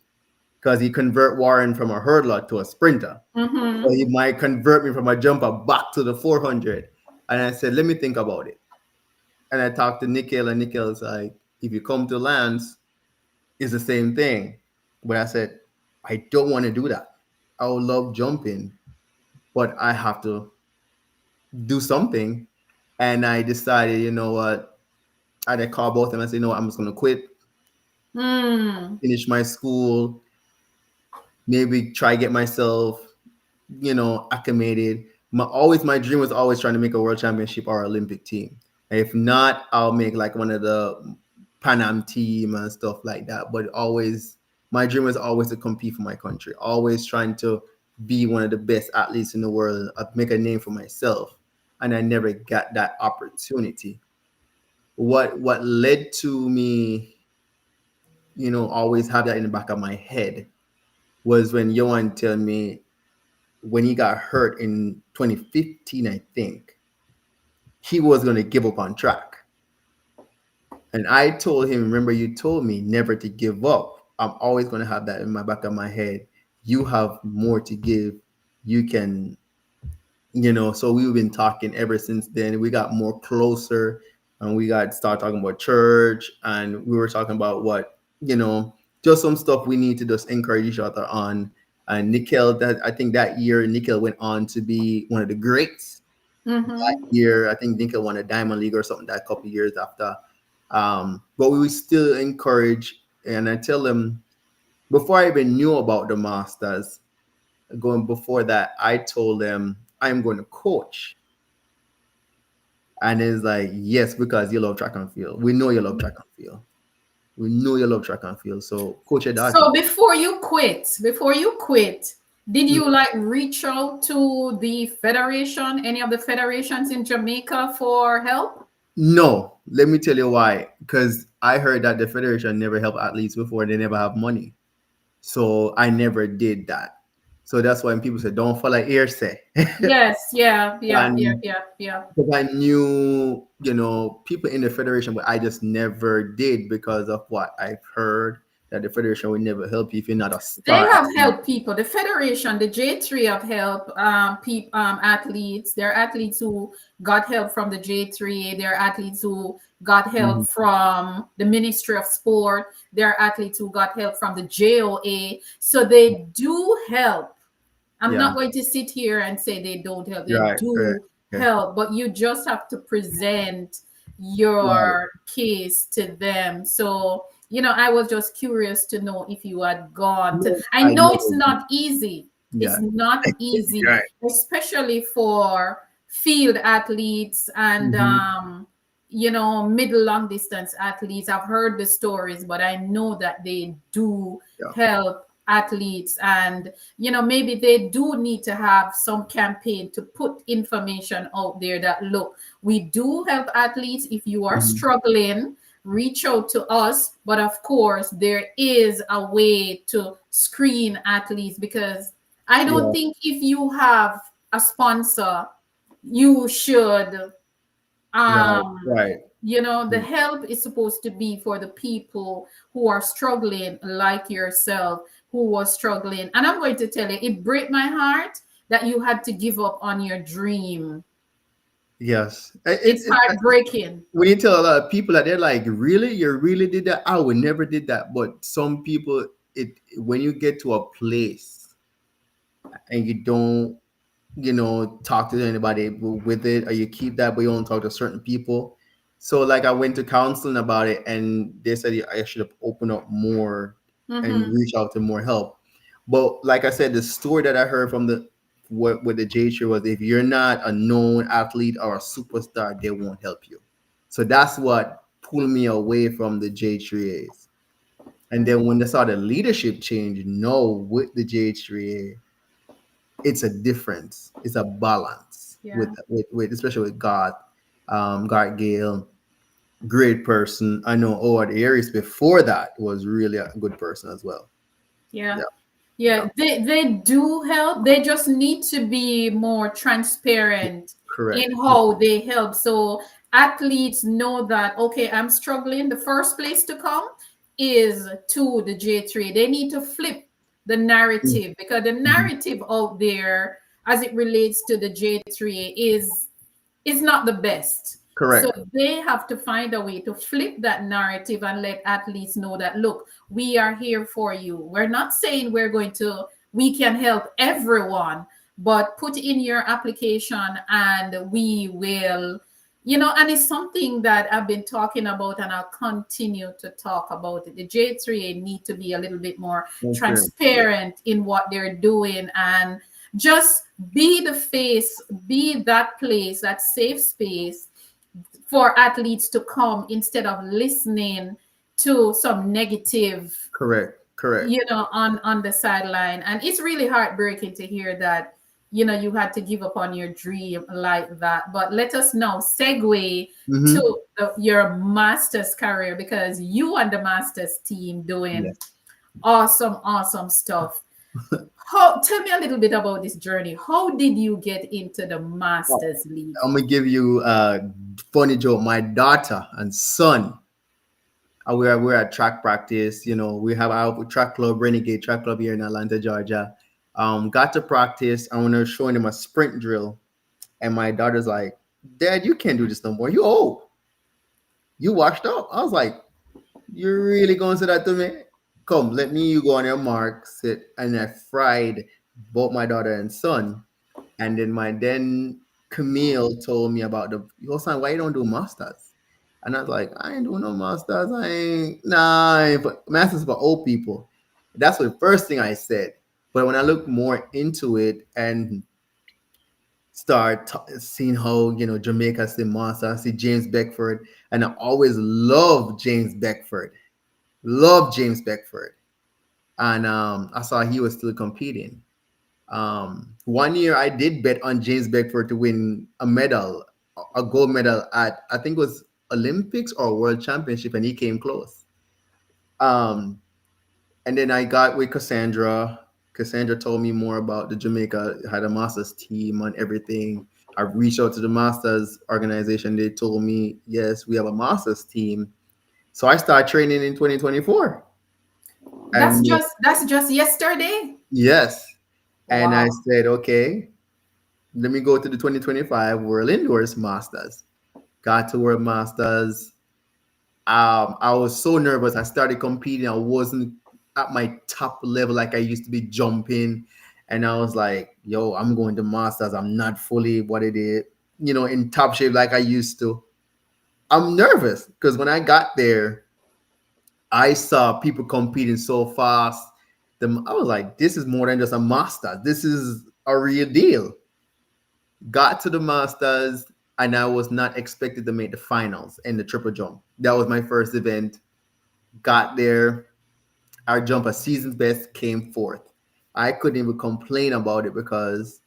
because he convert Warren from a hurdler to a sprinter. So Mm-hmm. he might convert me from a jumper back to the 400." And I said, "Let me think about it." And I talked to Nikhil, and Nikhil's like, "If you come to Lance, it's the same thing." But I said, "I don't want to do that. I would love jumping, but I have to do something." And I decided, you know what? I called both of them. I said, "No, I'm just going to quit, Mm. finish my school, maybe try get myself." acclimated. My dream was always trying to make a world championship or Olympic team. If not, I'll make like one of the Pan Am team and stuff like that. But always, my dream was always to compete for my country. Always trying to be one of the best athletes in the world, make a name for myself, and I never got that opportunity. What led to me, always have that in the back of my head was when Johan told me when he got hurt in 2015, I think, he was going to give up on track. And I told him, remember, you told me never to give up. I'm always going to have that in my back of my head. You have more to give. You can, so we've been talking ever since then. We got more closer and we got start talking about church, and we were talking about what, just some stuff we need to just encourage each other on. And Nikhil, that I think that year Nikhil went on to be one of the greats. That year, I think Nikhil won a Diamond League or something that couple years after. But we still encourage, and I tell them before I even knew about the Masters, going before that, I told them I'm going to coach. And it's like, yes, because you love track and field. We know you love track and field. We know you love track and field. So coach your daughter. So before you quit, did you like reach out to the federation, any of the federations in Jamaica for help? No, let me tell you why. Because I heard that the federation never help athletes before, they never have money. So I never did that. So that's why when people say don't follow hearsay. Yes, yeah. Because I knew, people in the federation, but I just never did because of what I've heard that the federation will never help you if you're not a They star. have helped people. The federation, the J3 have helped athletes. There are athletes who got help from the J3. There are athletes who got help from the Ministry of Sport. There are athletes who got help from the JOA. So they do help. I'm not going to sit here and say they don't help. They Right. do help, but you just have to present your case to them. So, I was just curious to know if you had gone to. I know it's not easy. It's not easy, Right. especially for field athletes and middle long distance athletes. I've heard the stories, but I know that they do help athletes, and maybe they do need to have some campaign to put information out there that look, we do help athletes. If you are struggling, reach out to us. But of course there is a way to screen athletes, because I don't think if you have a sponsor, you should Right. the help is supposed to be for the people who are struggling like yourself, who was struggling. And I'm going to tell you, it breaks my heart that you had to give up on your dream. Yes. It's heartbreaking. When you tell a lot of people that, they're like, really? You really did that? I would never did that. But some people, when you get to a place and you don't, talk to anybody with it, or you keep that, but you don't talk to certain people. So like I went to counseling about it, and they said I should have opened up more and reach out to more help. But like I said, the story that I heard from with the J3 was, if you're not a known athlete or a superstar, they won't help you. So that's what pulled me away from the J3As. And then when they saw the leadership change, with the J3A, it's a difference. It's a balance with especially with God Gale, great person. I know Howard Aries before that was really a good person as well. Yeah. They do help. They just need to be more transparent Correct. in how they help. So athletes know that, okay, I'm struggling. The first place to come is to the J3. They need to flip the narrative, because the narrative out there as it relates to the J3 is not the best. Correct. So they have to find a way to flip that narrative and let athletes know that, look, we are here for you. We're not saying we can help everyone, but put in your application and we will, and it's something that I've been talking about, and I'll continue to talk about it. The J3A need to be a little bit more transparent in what they're doing, and Just be the face, be that place, that safe space for athletes to come instead of listening to some negative, Correct. Correct. on the sideline. And it's really heartbreaking to hear that, you had to give up on your dream like that. But let us now segue Mm-hmm. to your master's career, because you and the master's team doing Yes. awesome stuff. How Tell me a little bit about this journey. How did you get into the Oh, Masters League? I'm gonna give you a funny joke. My daughter and son, we're at track practice. You know, we have our track club, Renegade Track Club here in Atlanta, Georgia. Got to practice. I was showing him a sprint drill, and my daughter's like, "Dad, you can't do this no more. You old. You washed up." I was like, "You're really going to say that to me? Come, let me you go on your mark, sit." And I fried both my daughter and son. And then my then Camille told me about yo son, why you don't do masters? And I was like, I ain't doing no masters. I ain't nah, but masters for old people. That's the first thing I said. But when I looked more into it and seeing how Jamaica's the master, I see James Beckford, and I always loved James Beckford. Loved James Beckford. And I saw he was still competing. One year I did bet on James Beckford to win a medal, a gold medal at I think it was Olympics or World Championship, and he came close. Um, and then I got with Cassandra. Cassandra told me more about the Jamaica had a masters team and everything. I reached out to the masters organization. They told me, yes, we have a masters team. So I started training in 2024. That's And just yesterday. yes, and I Wow. said, okay, let me go to the 2025 World Indoors Masters. Got to World Masters. I was so nervous. I started competing. I wasn't at my top level like I used to be jumping. And I was like, yo, I'm going to Masters. I'm not fully what it is, in top shape like I used to. I'm nervous because when I got there, I saw people competing so fast. I was like, this is more than just a Masters. This is a real deal. Got to the Masters, and I was not expected to make the finals in the triple jump. That was my first event. Got there. Our jump, a season's best, came fourth. I couldn't even complain about it because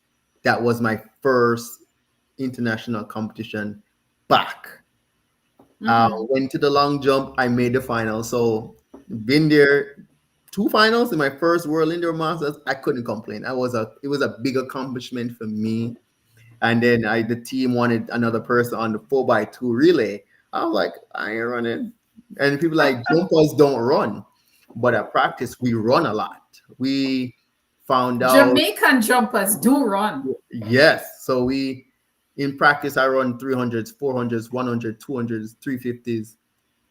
that was my first international competition back. Hmm. Went to the long jump. I made the final. So been there two finals in my first World Indoor Masters. I couldn't complain. It was a big accomplishment for me. And then the team wanted another person on the 4x2 relay. I was like, I ain't running. And people like jumpers don't run, but at practice we run a lot. We found out, Jamaican jumpers do run. yes. So we in practice I run 300s, 400s, 100, 200s, 350s.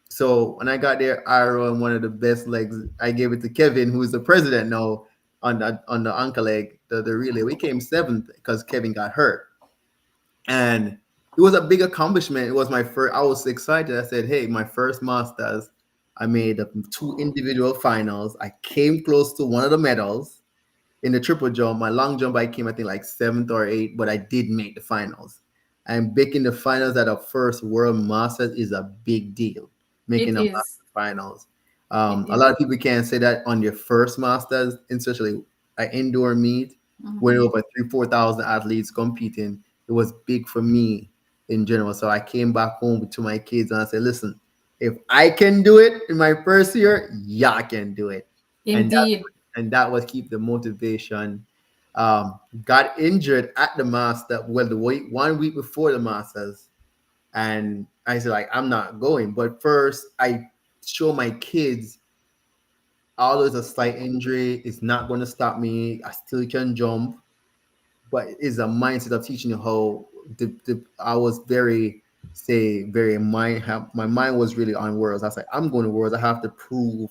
So when I got there, I run one of the best legs. I gave it to Kevin, who is the president now on the ankle leg, the relay. We came seventh because Kevin got hurt. And it was a big accomplishment. It was my first. I was excited. I said, "Hey, my first Masters. I made two individual finals. I came close to one of the medals in the triple jump. My long jump, I came, I think, like seventh or eighth, but I did make the finals. And making the finals at a first World Masters is a big deal. Making It a is. Masters finals. It A lot is. of people can't say that on their first Masters, especially an indoor meet where Mhm. over 4,000 athletes competing. It was big for me in general. So I came back home to my kids and I said, listen, if I can do it in my first year, y'all can do it. And Indeed. that was keep the motivation. Got injured at the master, well, the week 1 week before the masters, and I said like I'm not going. But first, I show my kids, although it's a slight injury, it's not going to stop me. I still can jump, but it's a mindset of teaching you how. I was very very my mind was really on worlds. I was like, I'm going to worlds. I have to prove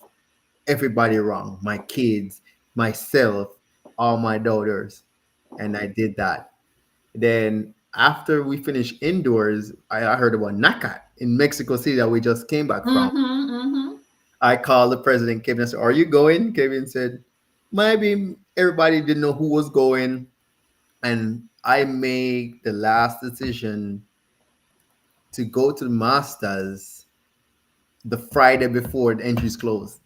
everybody wrong, my kids, myself, all my daughters. And I did that. Then after we finished indoors, I heard about NACAT in Mexico City that we just came back from. Mm-hmm, mm-hmm. I called the president, Kevin. I said, are you going? Kevin said, maybe everybody didn't know who was going. And I made the last decision to go to the Masters the Friday before the entries closed.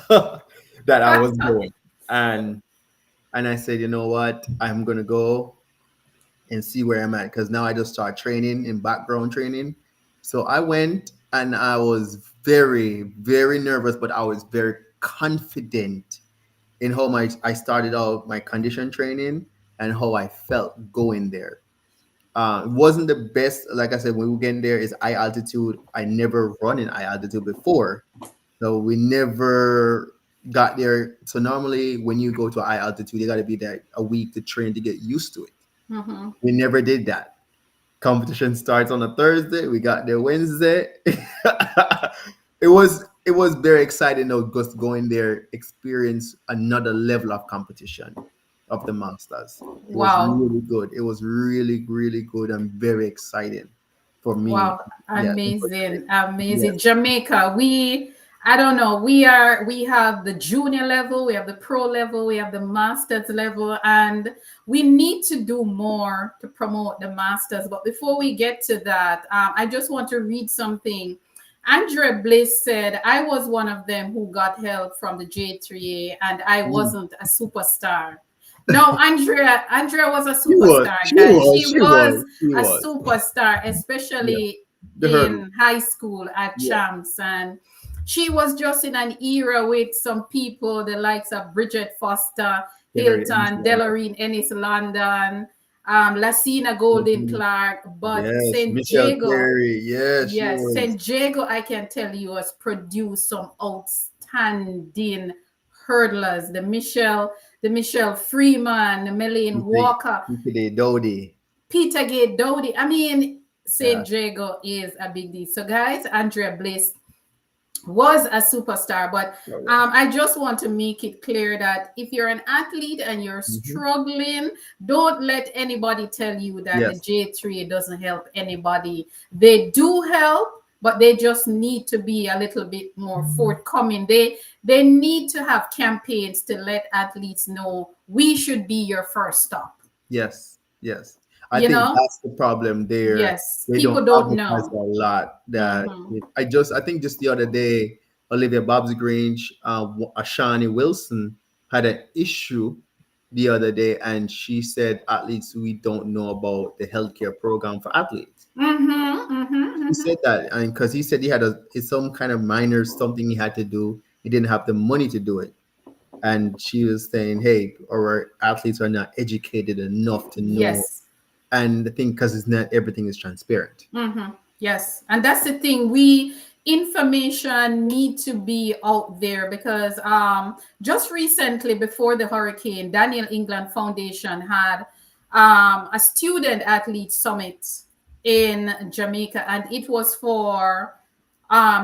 That I was going. And I said, you know what? I'm gonna go and see where I'm at because now I just start training in background training. So I went and I was very, very nervous, but I was very confident in how I started out my condition training and how I felt going there. It wasn't the best, like I said, when we get there is high altitude. I never run in high altitude before. So we never got there. So normally when you go to high altitude, you gotta be there a week to train to get used to it. Mm-hmm. We never did that. Competition starts on a Thursday. We got there Wednesday. It was very exciting though, just going there, experience another level of competition of the Masters. It was Wow. really good. It was really, really good and very exciting for me. Wow, Yes, unfortunately. amazing, amazing. Yes. Jamaica, I don't know, we have the junior level, we have the pro level, we have the masters level, and we need to do more to promote the masters. But before we get to that, I just want to read something. Andrea Bliss said, I was one of them who got help from the J3A and I Mm. wasn't a superstar. No, Andrea was a She was, superstar, she guys. was, She she was was, she a was. superstar, Yeah. especially The hurdle. in high school at Yeah. Champs. And she was just in an era with some people, the likes of Bridget Foster, Hillary Ennis Hilton, London. Delorine Ennis London, Lasina Golden Clark. But Yes. St. Michelle Jago, Carey. Yes, she yes, was. St. Jago, I can tell you, has produced some outstanding hurdlers. The Michelle Freeman, the Melaine Walker, Today, Dodie. Peter Gate Dowdy. I mean, Yeah. St. Jago is a big deal. So, guys, Andrea Bliss was a superstar, but Oh, yeah. I just want to make it clear that if you're an athlete and you're Mhm. struggling, don't let anybody tell you that the Yes. J3 doesn't help anybody. They do help, but they just need to be a little bit more forthcoming. They need to have campaigns to let athletes know we should be your first stop. Yes. Yes. I You think know? that's the problem there. Yes, They people don't don't advertise know. a lot. That Hmm. I think just the other day, Olivia Bobs Grange, Ashani Wilson had an issue the other day, and she said athletes we don't know about the healthcare program for athletes. Mm-hmm, He mm-hmm, said that, and because he said he had it's some kind of minor something he had to do, he didn't have the money to do it, and she was saying, "Hey, our athletes are not educated enough to know." yes. And the thing, because it's not everything is transparent. Mm-hmm. Yes, and that's the thing. We information need to be out there because just recently before the hurricane, Daniel England Foundation had a student athlete summit in Jamaica, and it was for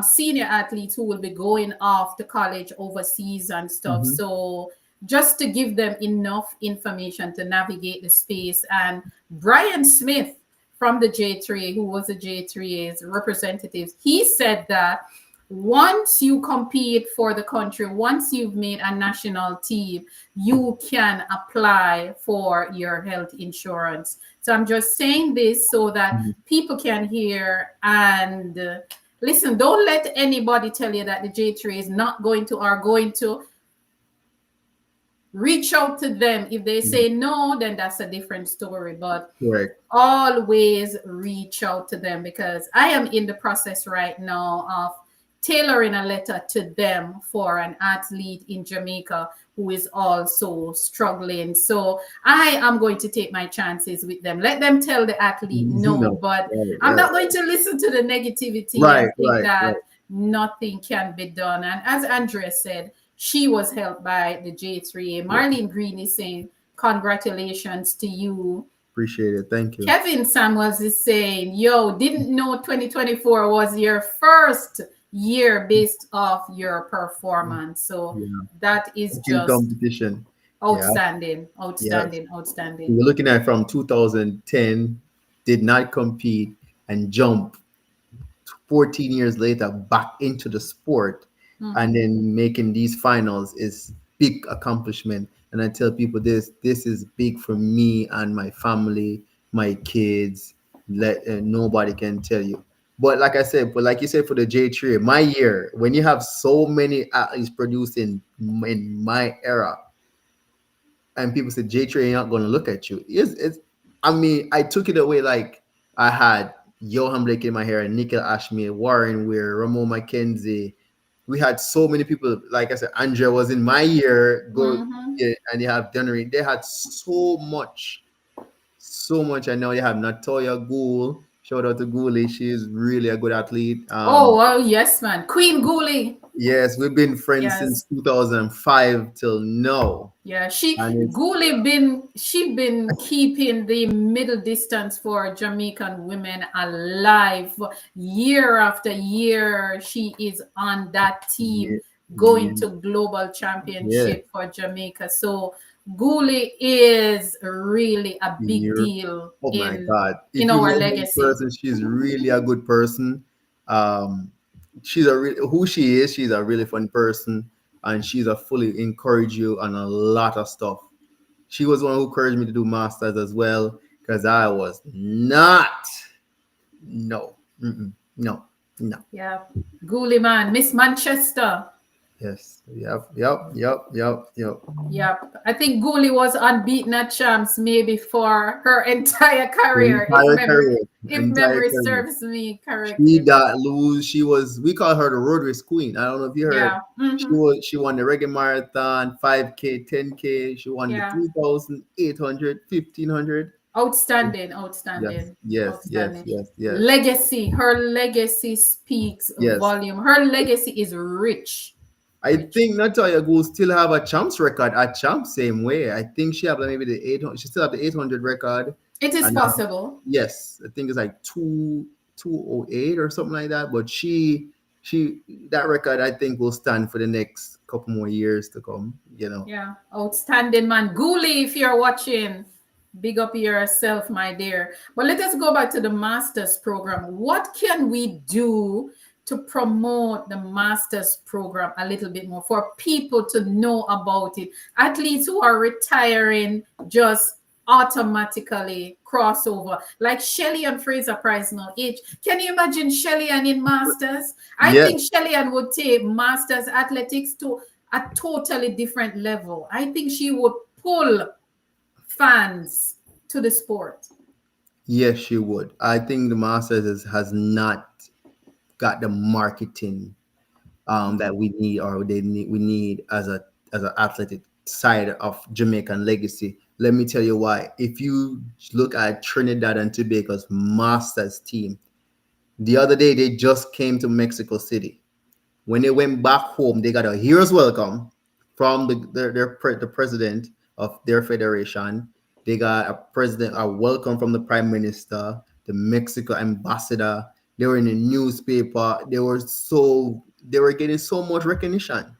senior athletes who will be going off to college overseas and stuff. Mhm. So just to give them enough information to navigate the space. And Brian Smith from the J3A, who was the J3A's representatives, he said that once you compete for the country, once you've made a national team, you can apply for your health insurance. So I'm just saying this so that Mhm. people can hear and listen. Don't let anybody tell you that the J3 is not going to or going to. Reach out to them. If they Mhm. say no, then that's a different story. But Correct. always reach out to them because I am in the process right now of tailoring a letter to them for an athlete in Jamaica who is also struggling. So I am going to take my chances with them. Let them tell the athlete no, No. but Right, I'm right, not going to listen to the negativity right, and think right, that right. nothing can be done. And as Andrea said, she was helped by the J3A. Yeah. Marlene Green is saying, congratulations to you. Appreciate it. Thank you. Kevin Samuels is saying, yo, didn't know 2024 was your first year based off your performance. So Yeah. that is In just competition. Yeah. outstanding, Yes. outstanding, outstanding. We're looking at from 2010, did not compete and jump 14 years later back into the sport, and Mhm. then making these finals is big accomplishment. and I tell people this is big for me and my family, my kids. Let nobody can tell you. But like I said, but like you said for the J3, my year, when you have so many athletes producing in my era, and people said J3 ain't not gonna look at you. It's I mean, I took it away like I had Johan Blake in my hair, Nickel Ashmere, Warren Weir, Ramon McKenzie. We had so many people. Like I said, Andrea was in my year. Go Mm-hmm. yeah, and you have Dunnery. They had so much, so much. I know you have Natoya Gould. Shout out to Gouli. She's really a good athlete. Oh, well, yes, man. Queen Guli. Yes, we've been friends since Yes. 2005 till now, Yeah, she and it's Guli been keeping the middle distance for Jamaican women alive year after year. She is on that team yeah, going yeah, to global yeah. championship for Jamaica. So Guli is really a big You're, deal oh my in God. in If you our know her in legacy. person, she's really a good person. Um, she's who she is. She's a really fun person, and she's a fully encourage you on a lot of stuff. She was one who encouraged me to do masters as well because I was not. No, no, no. Yeah. Guli man, Miss Manchester. Yes, yep, yep, yep, yep, yep. Yep. I think Gooley was unbeaten at champs maybe for her entire The career, entire career, if entire memory career. serves me She correctly. got lose. She was. We call her the road race queen. I don't know if you heard. Yeah. Mm-hmm. She won the reggae marathon, 5K, 10K. She won the Yeah. 2,800, 1,500. Outstanding. Yes, Outstanding. yes, yes, Outstanding. yes, yes, Legacy. Her legacy speaks yes. volume. Her legacy is rich. I Rich. think Natalia will still have a champs record at champs same way. I think she have like maybe the 800. She still have the 800 record, It is and possible. yes, I think it's like 208 or something like that. But she that record I think will stand for the next couple more years to come. You know. Yeah, outstanding man. Guli, if you're watching, big up yourself, my dear. But let us go back to the master's program. What can we do to promote the master's program a little bit more for people to know about it? Athletes who are retiring just automatically crossover, like Shelly and Fraser Price now age. Can you imagine Shelly Ann in masters? I Yes, think Shelly Ann would take masters athletics to a totally different level. I think she would pull fans to the sport. yes, she would. I think the Masters has not got the marketing that we need or we need as an athletic side of Jamaican legacy. Let me tell you why. If you look at Trinidad and Tobago's Masters team, the other day they just came to Mexico City. When they went back home, they got a hero's welcome from the president of their federation. They got a welcome from the prime minister, the Mexico ambassador. They were in the newspaper. They were getting so much recognition.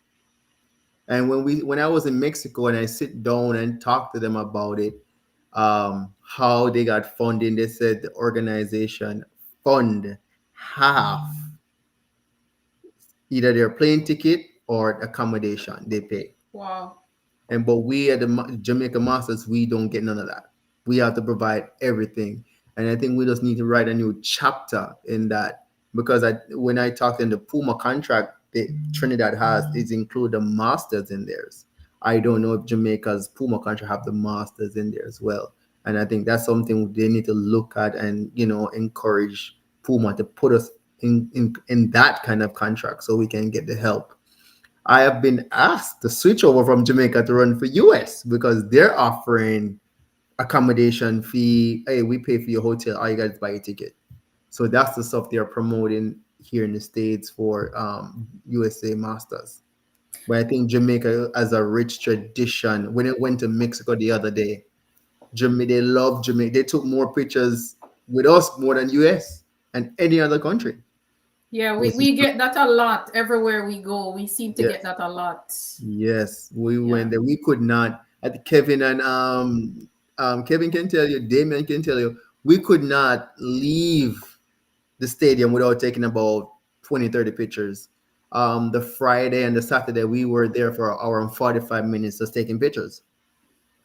And when I was in Mexico and I sit down and talk to them about it, how they got funding, they said the organization fund half either their plane ticket or accommodation they pay. Wow. But we at the Jamaica Masters, we don't get none of that. We have to provide everything, and I think we just need to write a new chapter in that because when I talked in the Puma contract that Trinidad has, is include the Masters in theirs. I don't know if Jamaica's Puma contract have the Masters in there as well, and I think that's something they need to look at and encourage Puma to put us in that kind of contract so we can get the help. I have been asked to switch over from Jamaica to run for US because they're offering accommodation fee. Hey, we pay for your hotel. All you got to buy a ticket. So that's the stuff they're promoting here in the States for USA Masters. But I think Jamaica has a rich tradition. When it went to Mexico the other day, they love Jamaica. They took more pictures with us more than US and any other country. Yeah, we, This is we get that a lot everywhere we go. We seem to get yes. that a lot. Yes, we went Yeah. there. We could not. I think Kevin and Kevin can tell you, Damien can tell you, we could not leave the stadium without taking about 20, 30 pictures. The Friday and the Saturday, we were there for an hour and 45 minutes just taking pictures.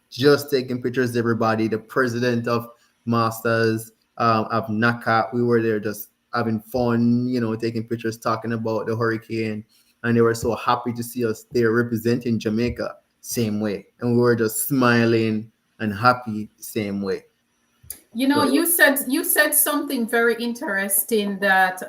just taking pictures of everybody. The president of Masters, of NACA, we were there just having fun, taking pictures, talking about the hurricane. And they were so happy to see us there representing Jamaica same way. And we were just smiling and happy same way. So You said something very interesting that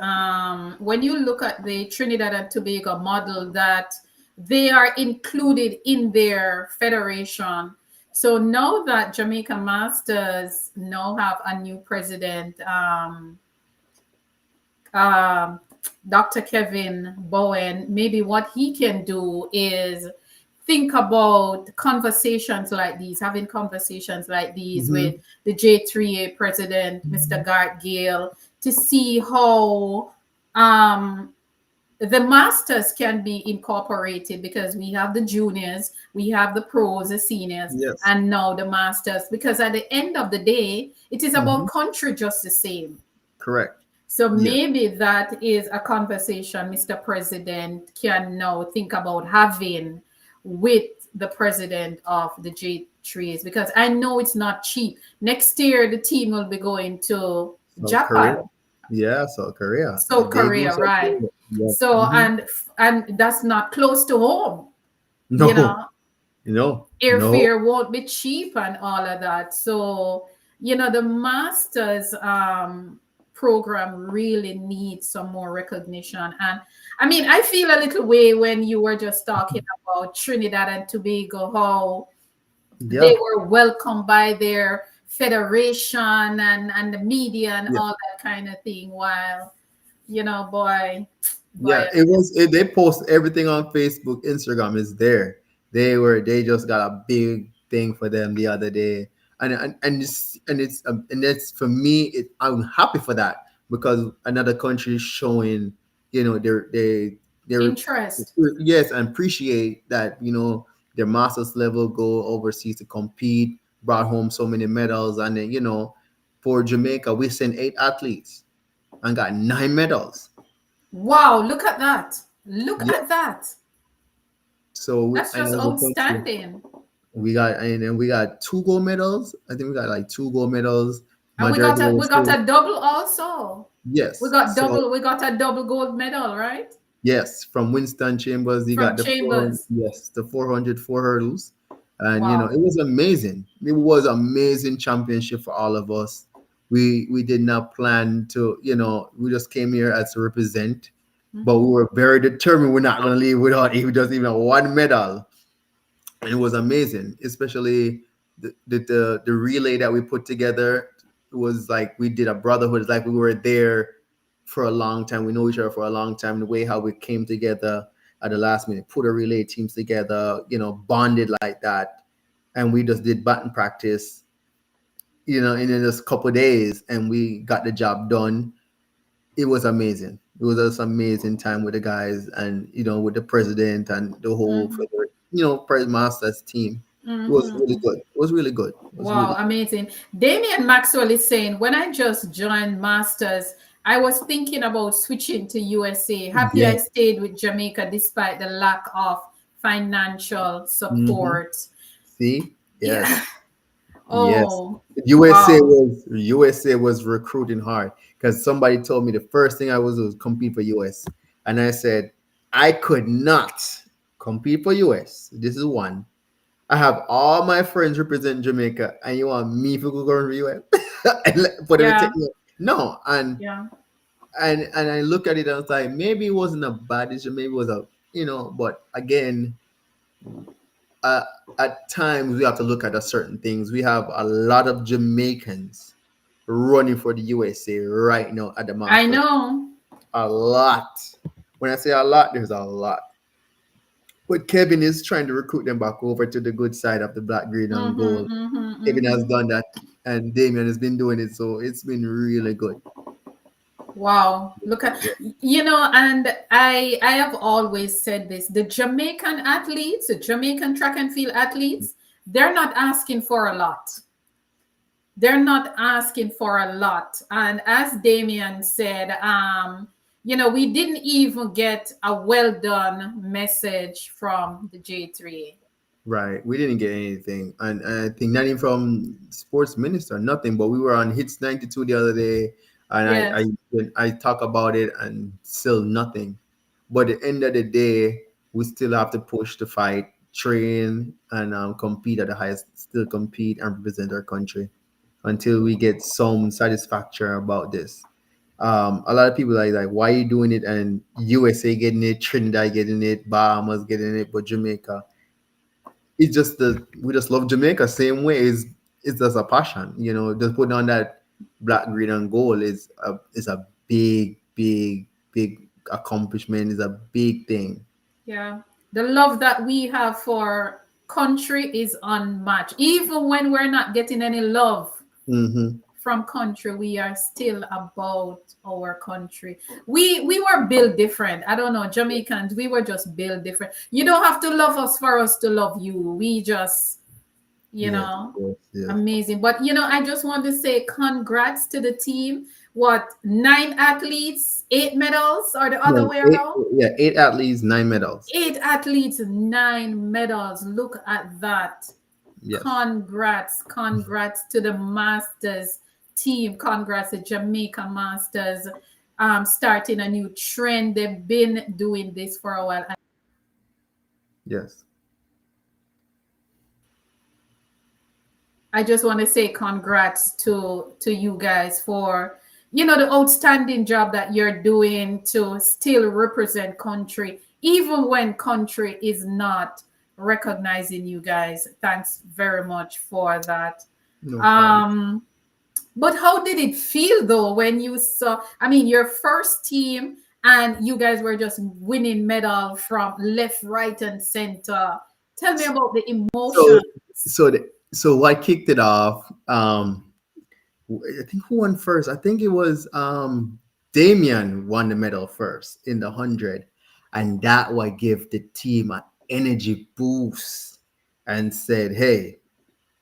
when you look at the Trinidad and Tobago model, that they are included in their federation. So now that Jamaican Masters now have a new president, um, Dr. Kevin Bowen, maybe what he can do is think about conversations like these, having conversations like these with mhm. the J3A president, Mr. Garth Gale, to see how um, the masters can be incorporated, because we have the juniors, we have the pros, the seniors, Yes, and now the masters. Because at the end of the day, it is about mhm. country just the same. Correct. So Yes. maybe that is a conversation Mr. President can now think about having with the president of the J3s, because I know it's not cheap. Next year, the team will be going to South Korea. Japan, Yeah, South Korea. South They go Korea, South right? Korea. Yes. So Mhm. and that's not close to home. You No, know, no. airfare won't be cheap and all of that. So, the masters program really needs some more recognition. And I mean, I feel a little way when you were just talking about Trinidad and Tobago, how they Yeah. were welcomed by their federation and the media and Yeah. all that kind of thing. While, boy, Yeah, boy, they post everything on Facebook, Instagram is there. They just got a big thing for them the other day. And it's for me, I'm happy for that, because another country is showing, they're interest. yes, and appreciate that, their masters level go overseas to compete, brought home so many medals. And then, for Jamaica, we sent 8 athletes and got 9 medals. Wow, look at that. Look Yeah. at that. So That's and just as a country, outstanding. we got 2 gold medals. I think we got like 2 gold medals. And we Majority got a we was got silver. a double also. We Yes. got So double we got a double gold medal, right? yes, from Winston Chambers, he From got the Chambers. the 400 four hurdles, and Wow. it was amazing. It was amazing championship for all of us. We did not plan to, we just came here as to represent, but we Mhm. were very determined we're not going to leave without even just even 1 medal. And it was amazing, especially the relay that we put together. It was like we did a brotherhood. It's like we were there for a long time. We know each other for a long time. The way how we came together at the last minute, put a relay teams together, bonded like that, and we just did batting practice, in just a couple of days, and we got the job done. It was amazing. It was just amazing time with the guys, and with the president and the whole Mhm. Pride Masters team. It was really Mhm. good. It was really good. It was Wow, really amazing. Damian Maxwell is saying, when I just joined Masters, I was thinking about switching to USA. good. Happy I Yes. stayed with Jamaica despite the lack of financial Hmm. support. See. Yeah. Yes. Yes. Oh, USA wow. was USA was recruiting hard, because somebody told me the first thing I was compete for US, and I said I could not compete for US. This is one. I have all my friends represent Jamaica, and you want me to go to US for them to Yeah. take me? No. And Yeah. and I look at it and I was like, maybe it wasn't a bad decision, maybe it was a, but again, uh, at times we have to look at a certain things. We have a lot of Jamaicans running for the USA right now at the I Masters. know. A lot. When I say a lot, there's a lot. But Kevin is trying to recruit them back over to the good side of the black, green, and Mm-hmm, gold. mm-hmm, Kevin has mm-hmm. done that, and Damien has been doing it, so it's been really good. Wow. Look at, and I have always said this. The Jamaican athletes, the Jamaican track and field athletes, they're not asking for a lot. They're not asking for a lot. And as Damien said, we didn't even get a well done message from the J3. Right. We didn't get anything. And I think not even from sports minister, nothing. But we were on Hits 92 the other day, and Yes. I talk about it and still nothing. But at the end of the day, we still have to push to fight, train, and compete at the highest, still compete and represent our country until we get some satisfaction about this. A lot of people are like, why are you doing it? And USA getting it, Trinidad getting it, Bahamas getting it, but Jamaica, it's just the we just love Jamaica same way. It's just a passion, just putting on that black, green, and gold is a big accomplishment. Is a big thing. Yeah. The love that we have for country is unmatched. Even when we're not getting any love Hmm. from country, we are still about our country. We were built different. I don't know, Jamaicans, we were just built different. You don't have to love us for us to love you. We just, you Yes, know, yes, yes. amazing. But I just want to say congrats to the team. What, 9 athletes, 8 medals, or the other No, way eight, around? yeah, 8 athletes, 9 medals. 8 athletes, 9 medals. Look at that. Yes, Congrats to the Masters team. Congrats to Jamaica Masters, starting a new trend. They've been doing this for a while. yes. I just want to say congrats to you guys for the outstanding job that you're doing to still represent country even when country is not recognizing you guys. Thanks very much for that. No problem. um but how did it feel though when you saw, I mean, your first team and you guys were just winning medal from left, right, and center? Tell me about the emotion. So, so what kicked it off? I think who won first? I think it was Damien won the medal first in the 100, and that what gave the team an energy boost and said, "Hey,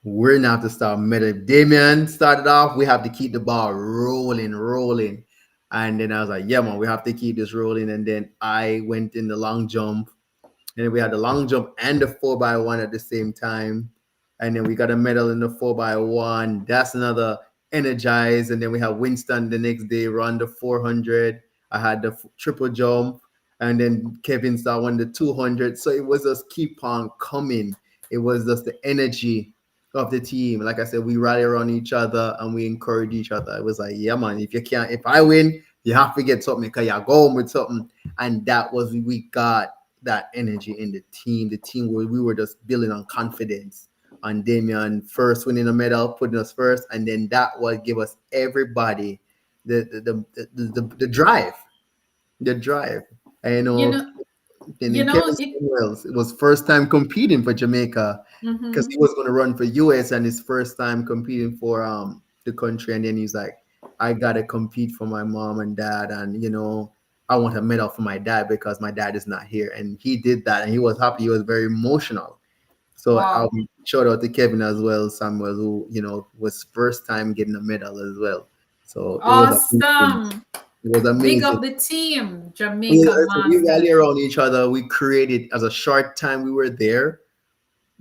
we're not to start medal." Damien started off, we have to keep the ball rolling, rolling, and then I was like, "Yeah, man, we have to keep this rolling." And then I went in the long jump, and we had the long jump and the 4x1 at the same time. And then we got a medal in the 4x1. That's another energized. And then we have Winston the next day run the 400. I had the triple jump. And then Kevin Star won the 200. So it was just keep on coming. It was just the energy of the team. Like I said, we rally around each other and we encourage each other. It was like, yeah, man, if I win, you have to get something because you're going with something. And that was we got that energy in the team. The team where we were just building on confidence. On Damien first winning a medal, putting us first, and then that will give us everybody the drive, the drive. And you know and you then know Kevin it Samuels, it was first time competing for Jamaica because he Mhm. was going to run for US and his first time competing for the country. And then he's like, I gotta compete for my mom and dad, and I want a medal for my dad because my dad is not here. And he did that, and he was happy. He was very emotional. So Wow. shout out to Kevin as well, Samuel, who was first time getting a medal as well. So it was amazing. Awesome. It was Big amazing. up the team, Jamaica We Masters. rally around each other. We created as a short time we were there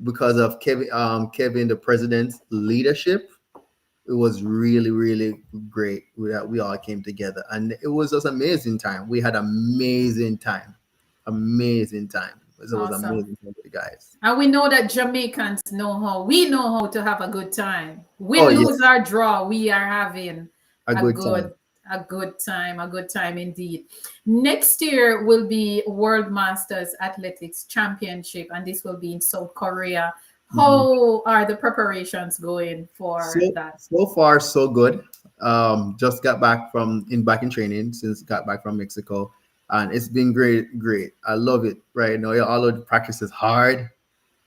because of Kevin, the president's leadership. It was really, really great. We all came together, and it was just amazing time. We had amazing time. It was Awesome. amazing time with the guys. And we know that Jamaicans we know how to have a good time. Oh Win, lose, yes, or draw, we are having a a good time. good a good time indeed. Next year will be World Masters Athletics Championship, and this will be in South Korea. Mhm. How are the preparations going So for that? so far so good. Just got back back in training since got back from Mexico, and it's been great, great. I love it right now. Yeah, all of the practice is hard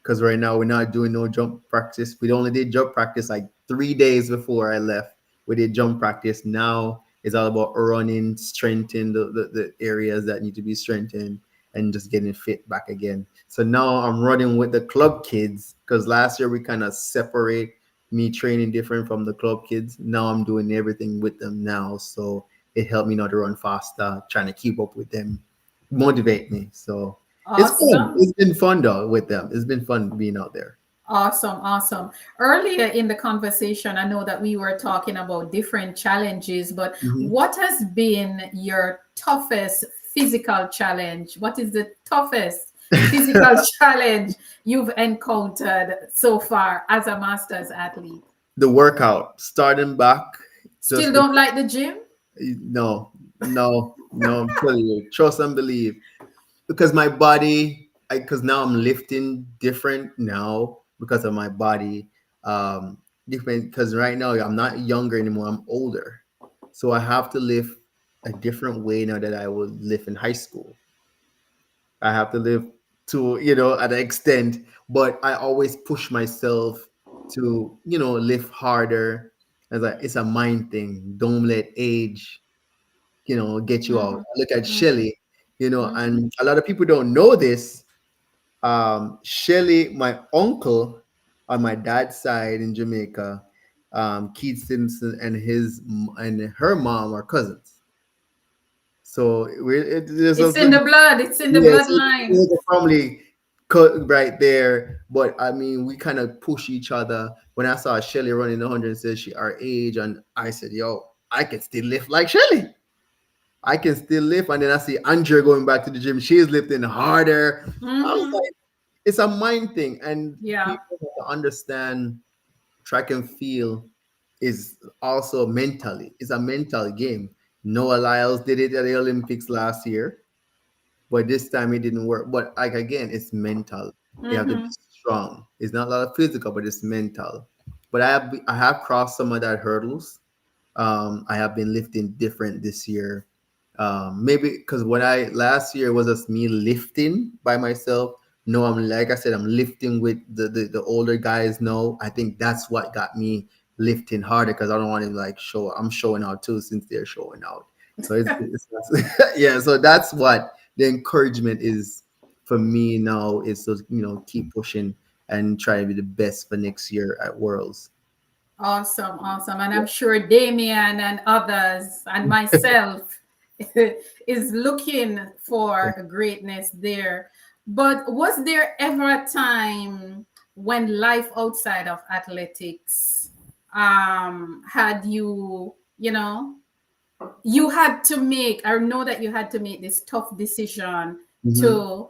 because right now we're not doing no jump practice. We only did jump practice like 3 days before I left. We did jump practice. Now it's all about running, strengthening the areas that need to be strengthened, and just getting fit back again. So now I'm running with the club kids because last year we kind of separate me training different from the club kids. Now I'm doing everything with them now. So it helped me not to run faster, trying to keep up with them, motivate me. So It's fun. Awesome. It's been fun though with them. It's been fun being out there. Awesome, awesome. Earlier in the conversation, I know that we were talking about different challenges, but Mhm. what has been your toughest physical challenge? What is the toughest physical challenge you've encountered so far as a master's athlete? The workout, starting back, Still just don't like the gym? no, no, no. I'm telling you, trust and believe. Because my body, because now I'm lifting different now because of my body, different. Because right now I'm not younger anymore. I'm older, so I have to lift a different way now that I would lift in high school. I have to live to, at an extent, but I always push myself to, live harder. As it's a mind thing. Don't let age, get you out. Mm-hmm. Look at Mm-hmm. Shelly, Mm-hmm. and a lot of people don't know this. Shelly, my uncle on my dad's side in Jamaica, Keith Simpson and and her mom are cousins. So there's It's also in the blood, it's in the yes, bloodline. it's a family cut right there. But I mean, we kind of push each other. When I saw Shelly running 100 and said she our age, and I said, "Yo, I can still lift like Shelly. I can still lift." And then I see Andrea going back to the gym. She's lifting harder. I was Mm-hmm. like, it's a mind thing, and Yeah. people have to understand track and field is also mentally. It's a mental game. Noah Lyles did it at the Olympics last year, but this time it didn't work. But like again, it's mental. You have to be Mm-hmm. strong. It's not a lot of physical, but it's mental. But I have crossed some of that hurdles. I have been lifting different this year. Maybe because when I last year was just me lifting by myself. No, I'm like I said, I'm lifting with the older guys now. I think that's what got me lifting harder because I don't want to like show. I'm showing out too since they're showing out. So it's yeah. So that's what the encouragement is for me now is to keep pushing and try to be the best for next year at Worlds. Awesome, awesome. And I'm sure Damien and others and myself is looking for greatness there. But was there ever a time when life outside of athletics had you, you had to make, I know that you had to make this tough decision Mhm. to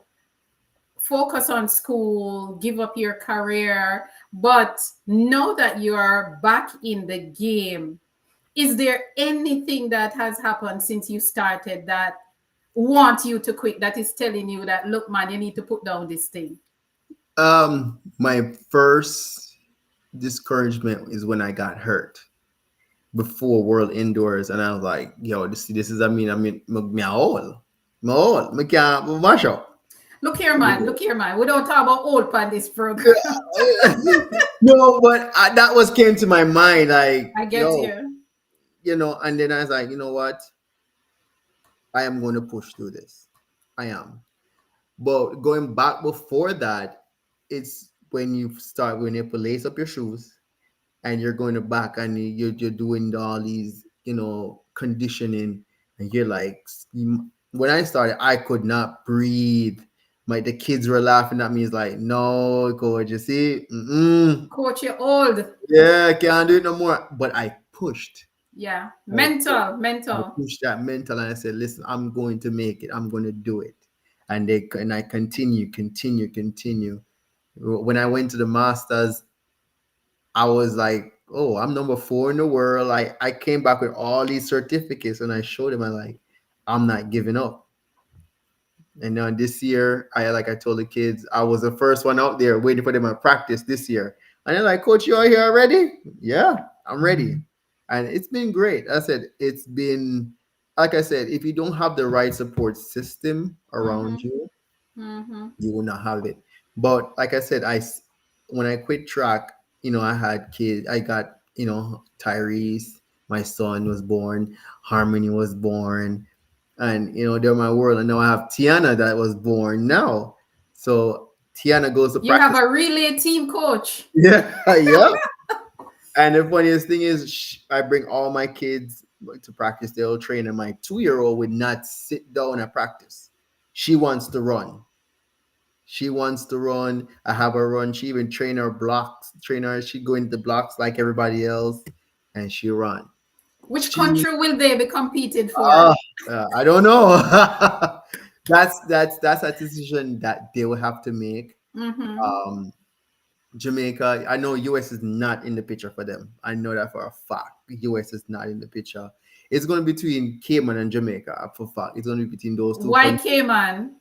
focus on school, give up your career, but now that you are back in the game, is there anything that has happened since you started that want you to quit, that is telling you that, look, man, you need to put down this thing? My first discouragement is when I got hurt before World Indoors, and I was like, "Yo, this is me all, me can't mash up." Look here, man. We don't talk about old pan this program. No, but that was came to my mind, like, I get yo, you. and then I was like, you know what? I am going to push through this. I am. But going back before that, it's when you lace up your shoes and you're going to back and you're doing all these conditioning, and you're like when I started I could not breathe. The kids were laughing at me. It's like, no, coach, you see, Coach, you're old. yeah, can't do it no more. But I pushed. Yeah. I Mental, I mental. pushed that mental, and I said, listen, I'm going to make it. I'm going to do it. And I continue. When I went to the Masters, I was like, oh, I'm number 4 in the world. I came back with all these certificates and I showed them. I'm not giving up. And now this year, like I told the kids, I was the first one out there waiting for them to practice this year. And they're like, Coach, you are here already? Yeah, I'm ready. And it's been great. Like I said, if you don't have the right support system around Mm-hmm. you, Mm-hmm. you will not have it. But like I said, when I quit track, I had kids. I got Tyrese, my son was born, Harmony was born, and they're my world. And now I have Tiana that was born now. So Tiana goes to You have practice. a relay team coach. Yeah, yeah. And the funniest thing is, I bring all my kids to practice. They'll train, and my 2-year-old would not sit down at practice. She wants to run. She wants to run. I have her run. She even train her. She go into the blocks like everybody else, and she run. Which She, country will they be competed uh, for? I don't know. That's a decision that they will have to make. Mm-hmm. Um, Jamaica, I know US is not in the picture for them. I know that for a fact. US is not in the picture. It's going to be between Cayman and Jamaica for fact. It's going to be between those two Why countries. Cayman?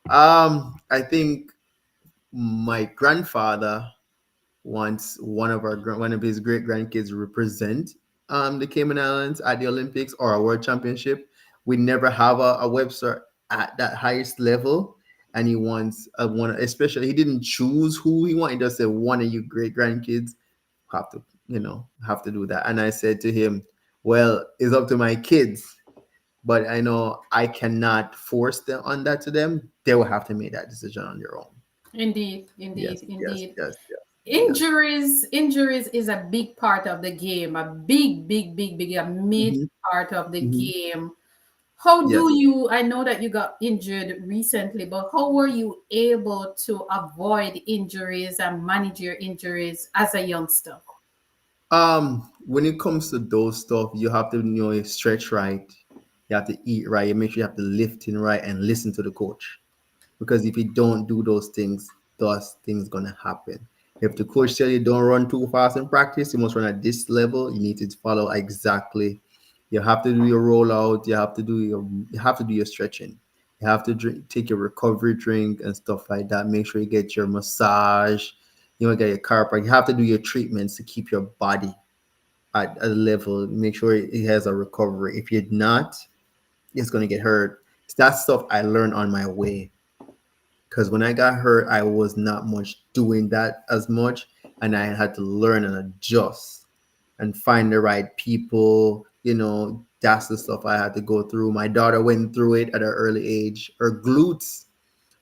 I think my grandfather wants one of his great grandkids represent the Cayman Islands at the Olympics or a World Championship. We never have a Webster at that highest level, and he wants a one. Especially, he didn't choose who he wanted. He just said one of you great grandkids have to, have to do that. And I said to him, "Well, it's up to my kids." But I know I cannot force them on that to them. They will have to make that decision on their own. Indeed, Yes, indeed, yes, indeed. yes, yes, yes. Injuries is a big part of the game, a big, a major Hmm. part of the Hmm. game. How do Yes. you, I know that you got injured recently, but how were you able to avoid injuries and manage your injuries as a youngster? When it comes to those stuff, you have to stretch right, you have to eat right, you make sure you have to lift in right and listen to the coach. Because if you don't do those things gonna happen. If the coach tell you don't run too fast in practice, you must run at this level. You need to follow exactly. You have to do your rollout. You have to do your stretching. You have to take your recovery drink and stuff like that. Make sure you get your massage. You want to get your chiropractor. You have to do your treatments to keep your body at a level. Make sure it has a recovery. If you're not, it's gonna get hurt. That's stuff I learned on my way, because when I got hurt, I was not much doing that as much, and I had to learn and adjust and find the right people. That's the stuff I had to go through. My daughter went through it at an early age. Her glutes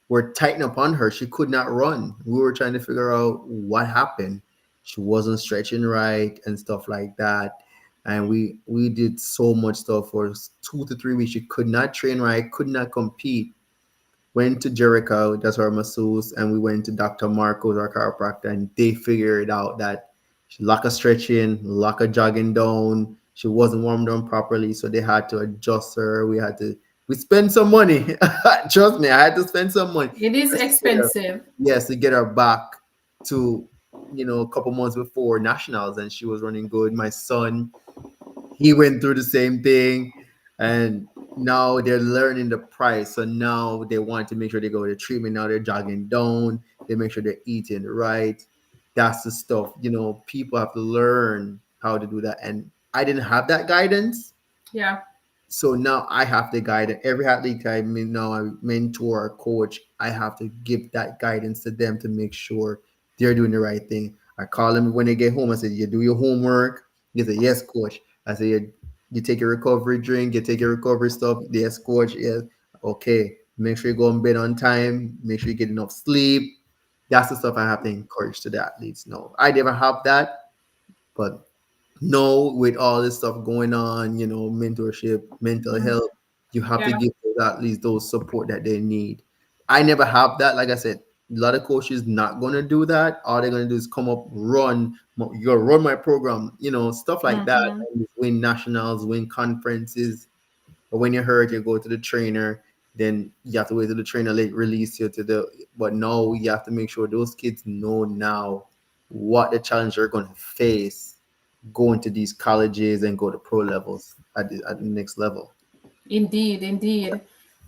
were tightened up on her. She could not run. We were trying to figure out what happened. She wasn't stretching right and stuff like that. And we did so much stuff for 2 to 3 weeks. She could not train right, could not compete. Went to Jericho, that's our masseuse, and we went to Dr. Marcos, our chiropractor, and they figured out that she lack of stretching, lack of jogging down. She wasn't warmed down properly, so they had to adjust her. We spent some money. Trust me, I had to spend some money It is just to get her, expensive. yes, to get her back to, a couple months before nationals, and she was running good. My son, he went through the same thing, and now they're learning the price. So now they want to make sure they go to treatment. Now they're jogging down. They make sure they're eating right. That's the stuff. People have to learn how to do that. And I didn't have that guidance. Yeah. So now I have to guide every athlete now I mentor or coach. I have to give that guidance to them to make sure they're doing the right thing. I call them when they get home. I said, "You do your homework." They say, "Yes, coach." I say, "You take your recovery drink. You take your recovery stuff." "Yes, coach." "Yes." "Okay." Make sure you go on bed on time. Make sure you get enough sleep. That's the stuff I have to encourage to the athletes. No, I never have that, but no, with all this stuff going on, mentorship, mental Mhm. health, you have to Yeah. give those athletes those support that they need. I never have that. Like I said, a lot of coaches not gonna do that. All they're gonna do is come up, you gotta run my program, stuff like that. Hmm. And win nationals, win conferences. But when you're hurt, you go to the trainer. Then you have to wait till the trainer release you to the. But no, you have to make sure those kids know now what the challenge they're going to face, go into these colleges and go to pro levels at the next level. Indeed, indeed.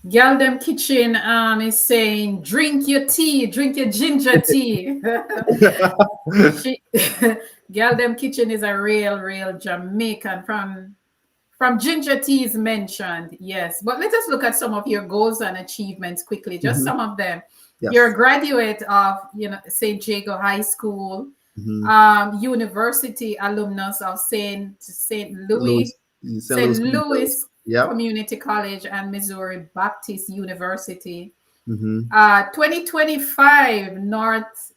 Gal Them Kitchen is saying, drink your tea, drink your ginger tea. She Gal Them Kitchen is a real Jamaican from ginger tea is mentioned. Yes. But let us look at some of your goals and achievements quickly, just Mhm. some of them. You're a Yes. graduate of St. Jago High School, Hmm. university alumnus of St. Louis, Louis St. St. Louis Community. Louis Yep. Community College and Missouri Baptist University. Hmm. 2025 North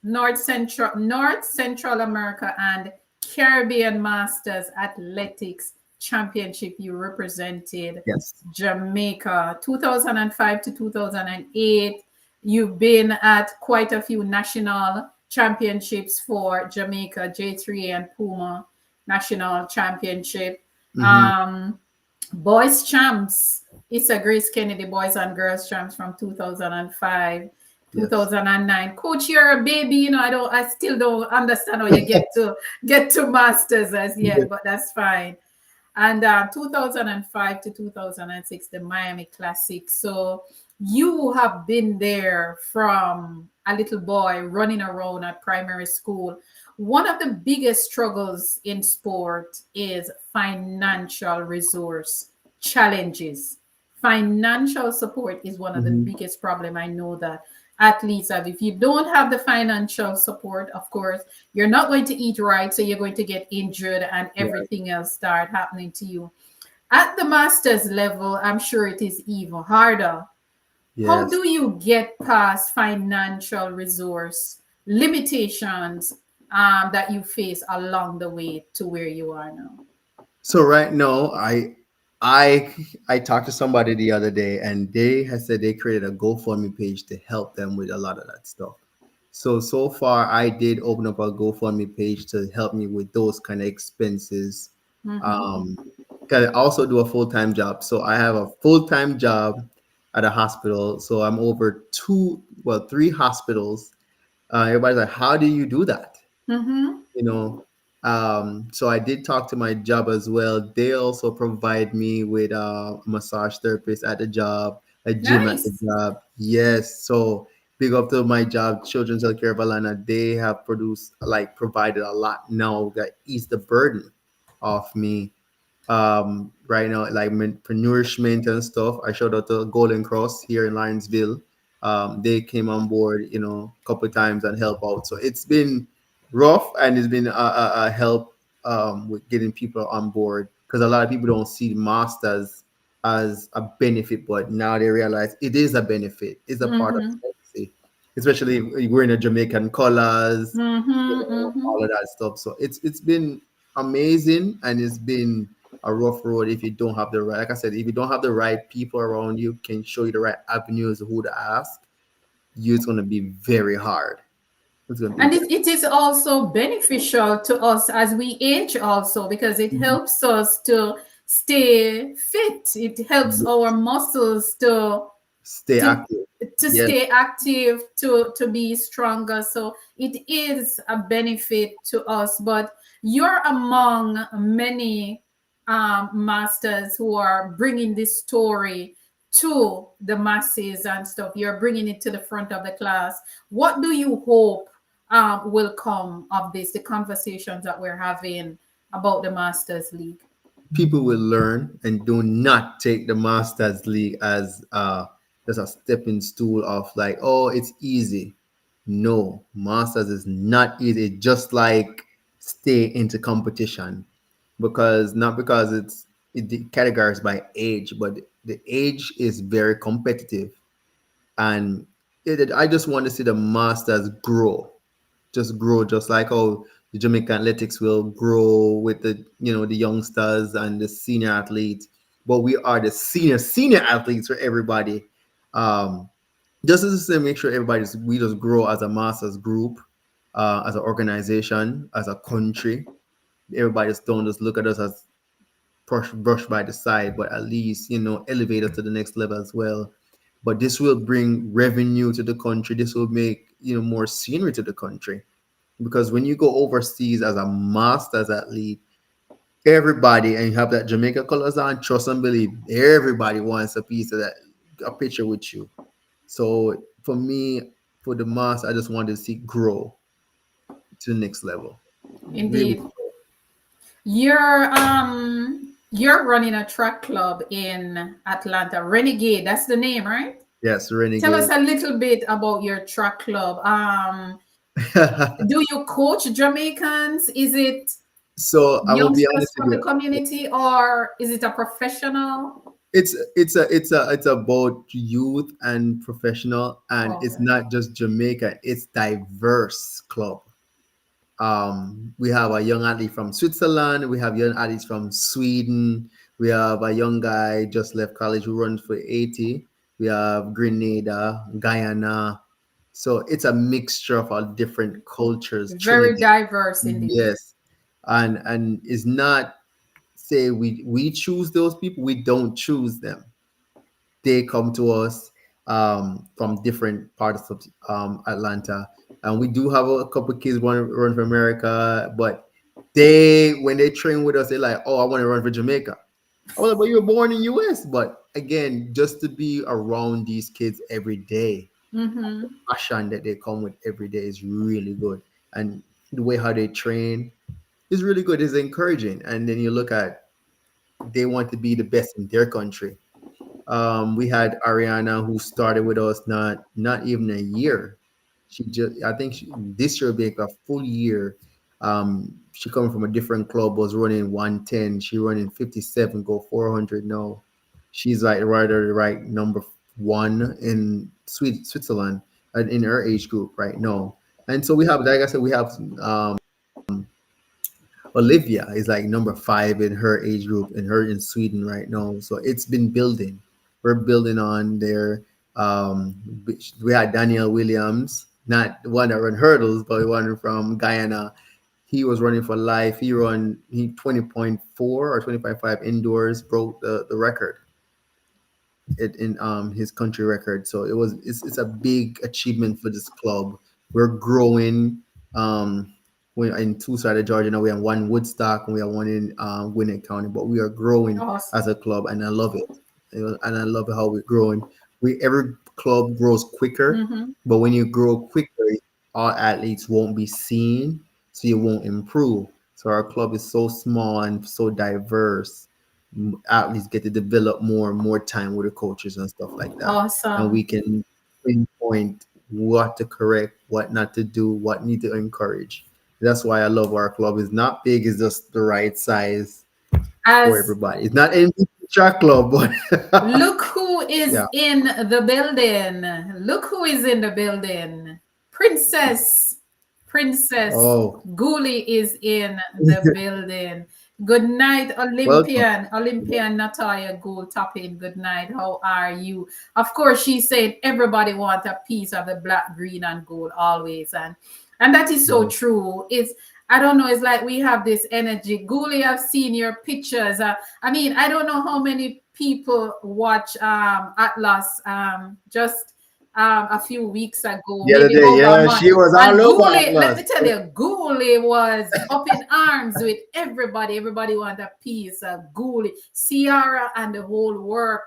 Central America and Caribbean Masters Athletics Championship. You represented Yes. Jamaica 2005 to 2008. You've been at quite a few national championships for Jamaica, J3 and Puma national championship. Mm-hmm. Um, Boys Champs, it's a Grace Kennedy Boys and Girls Champs from 2005, Yes. 2009. Coach, you're a baby, you know. I still don't understand how you get to masters as Yeah. yet, but that's fine. And 2005 to 2006, the Miami Classic. So you have been there from a little boy running around at primary school. One of the biggest struggles in sport is financial resource challenges. Financial support is one of the Mm-hmm. biggest problem I know that athletes have. If you don't have the financial support, of course, you're not going to eat right, so you're going to get injured and Right. everything else start happening to you. At the master's level, I'm sure it is even harder. How Yes. do you get past financial resource limitations that you face along the way to where you are now? So right now, I I talked to somebody the other day, and they had said they created a GoFundMe page to help them with a lot of that stuff. So far, I did open up a GoFundMe page to help me with those kind of expenses. Mm-hmm. Um, 'Cause I also do a full time job, so I have a full time job at a hospital. So I'm over three hospitals. Everybody's like, "How do you do that?" Mm-hmm. you know so I did talk to my job as well. They also provide me with a massage therapist at the job, a gym at the Nice. job. Yes, so big up to my job, Children's Healthcare of Atlanta. They have provided a lot now that ease the burden off me right now, like for nourishment and stuff. I showed out to Golden Cross here in Lionsville. They came on board, a couple of times and help out. So it's been rough, and it's been a help with getting people on board, because a lot of people don't see the masters as a benefit, but now they realize it is a benefit. It's a part of Mm-hmm. the legacy, especially if we're in a Jamaican colors, Mm-hmm. Mm-hmm. all of that stuff. So it's been amazing, and it's been a rough road if you don't have the right, like I said, if you don't have the right people around you can show you the right avenues who to ask, it's going to be very hard. It's going to be And very it is also beneficial to us as we age, also, because it Mhm. helps us to stay fit. It helps our Yes. muscles to Stay to active. to Yes. stay active, to be stronger. So it is a benefit to us. But you're among many masters who are bringing this story to the masses and stuff. You're bringing it to the front of the class. What do you hope will come of this, the conversations that we're having about the Masters League? People will learn and do not take the Masters League as just a stepping stool of like, oh, it's easy. No, Masters is not easy. Just like stay into competition, because not because it categorized by age, but the age is very competitive, and I just want to see the Masters grow, just like how the Jamaican athletics will grow with the youngsters and the senior athletes. But we are the senior athletes for everybody. Um, just to say, make sure we just grow as a masters group, as an organization, as a country. Everybody just don't just look at us as brush by the side, but at least elevate us to the next level as well. But this will bring revenue to the country. This will make more scenery to the country, because when you go overseas as a masters athlete, everybody, and you have that Jamaica colors on, trust and believe, everybody wants a piece of that, a picture with you. So for me, for the master, I just want to see grow to the next level. Really, Indeed. You're running a track club in Atlanta, Renegade. That's the name, right? yes, Tell us renegade. a little bit about your track club. Do you coach Jamaicans? Is it So I will be youngsters honest with from the you. community, or is it a professional? It's about youth and professional, and it's Okay. not just Jamaica. It's diverse club. We have a young athlete from Switzerland. We have young athletes from Sweden. We have a young guy just left college who runs for 80. we have Grenada, Guyana. So it's a mixture of all different cultures. Very Trinidad, diverse indeed. yes, and it's not say we choose those people. We don't choose them. They come to us from different parts of Atlanta, and we do have a couple of kids want to run for America, but they when they train with us, they're like, "Oh, I want to run for Jamaica." I was like, "But you were born in US." But again, just to be around these kids every day, Mm-hmm. passion that they come with every day is really good, and the way how they train is really good. Is encouraging, and then you look at they want to be the best in their country. We had Ariana who started with us not even a year. She just I think this year will be like a full year. She coming from a different club, was running 110. She running 57, go 400 now. She's like right at the right number one in Switzerland in her age group right now. And so we have, like I said, we have Olivia is like number five in her age group, and her in Sweden right now. So it's been building. We're building on there. We had Daniel Williams, not the one that run hurdles, but the one from Guyana. He was running for life. He 20.4 or 20.5 indoors, broke the record it in his country record. So it's a big achievement for this club. We're growing. We're in two sides of Georgia now. We have one Woodstock and we have one in Gwinnett County. But we are growing Awesome. as a club, and I love it. And I love how we're growing. We every club grows quicker, Mm-hmm. but when you grow quicker, our athletes won't be seen, so you won't improve. So our club is so small and so diverse, athletes get to develop more and more time with the coaches and stuff like that. And Awesome. we can pinpoint what to correct, what not to do, what need to encourage. That's why I love our club. It's not big, it's just the right size for As everybody. It's not any track club, but look who is yeah. in the building. Look who is in the building. Princess. Princess Oh, Guli is in the building. Good night, welcome. Olympian Natalia Gould Topping. Good night. How are you? Of course, she said everybody wants a piece of the black, green, and gold always. And that is so Yes. true. It's I don't know, it's like we have this energy. Guli, I've seen your pictures. I mean, I don't know how many people watch Atlas just a few weeks ago, The other maybe day, about a yeah, month. she was And all over Guli, let me Atlas. tell you, Guli was up in arms with everybody. Everybody wanted a piece of Guli. Ciara and the whole work,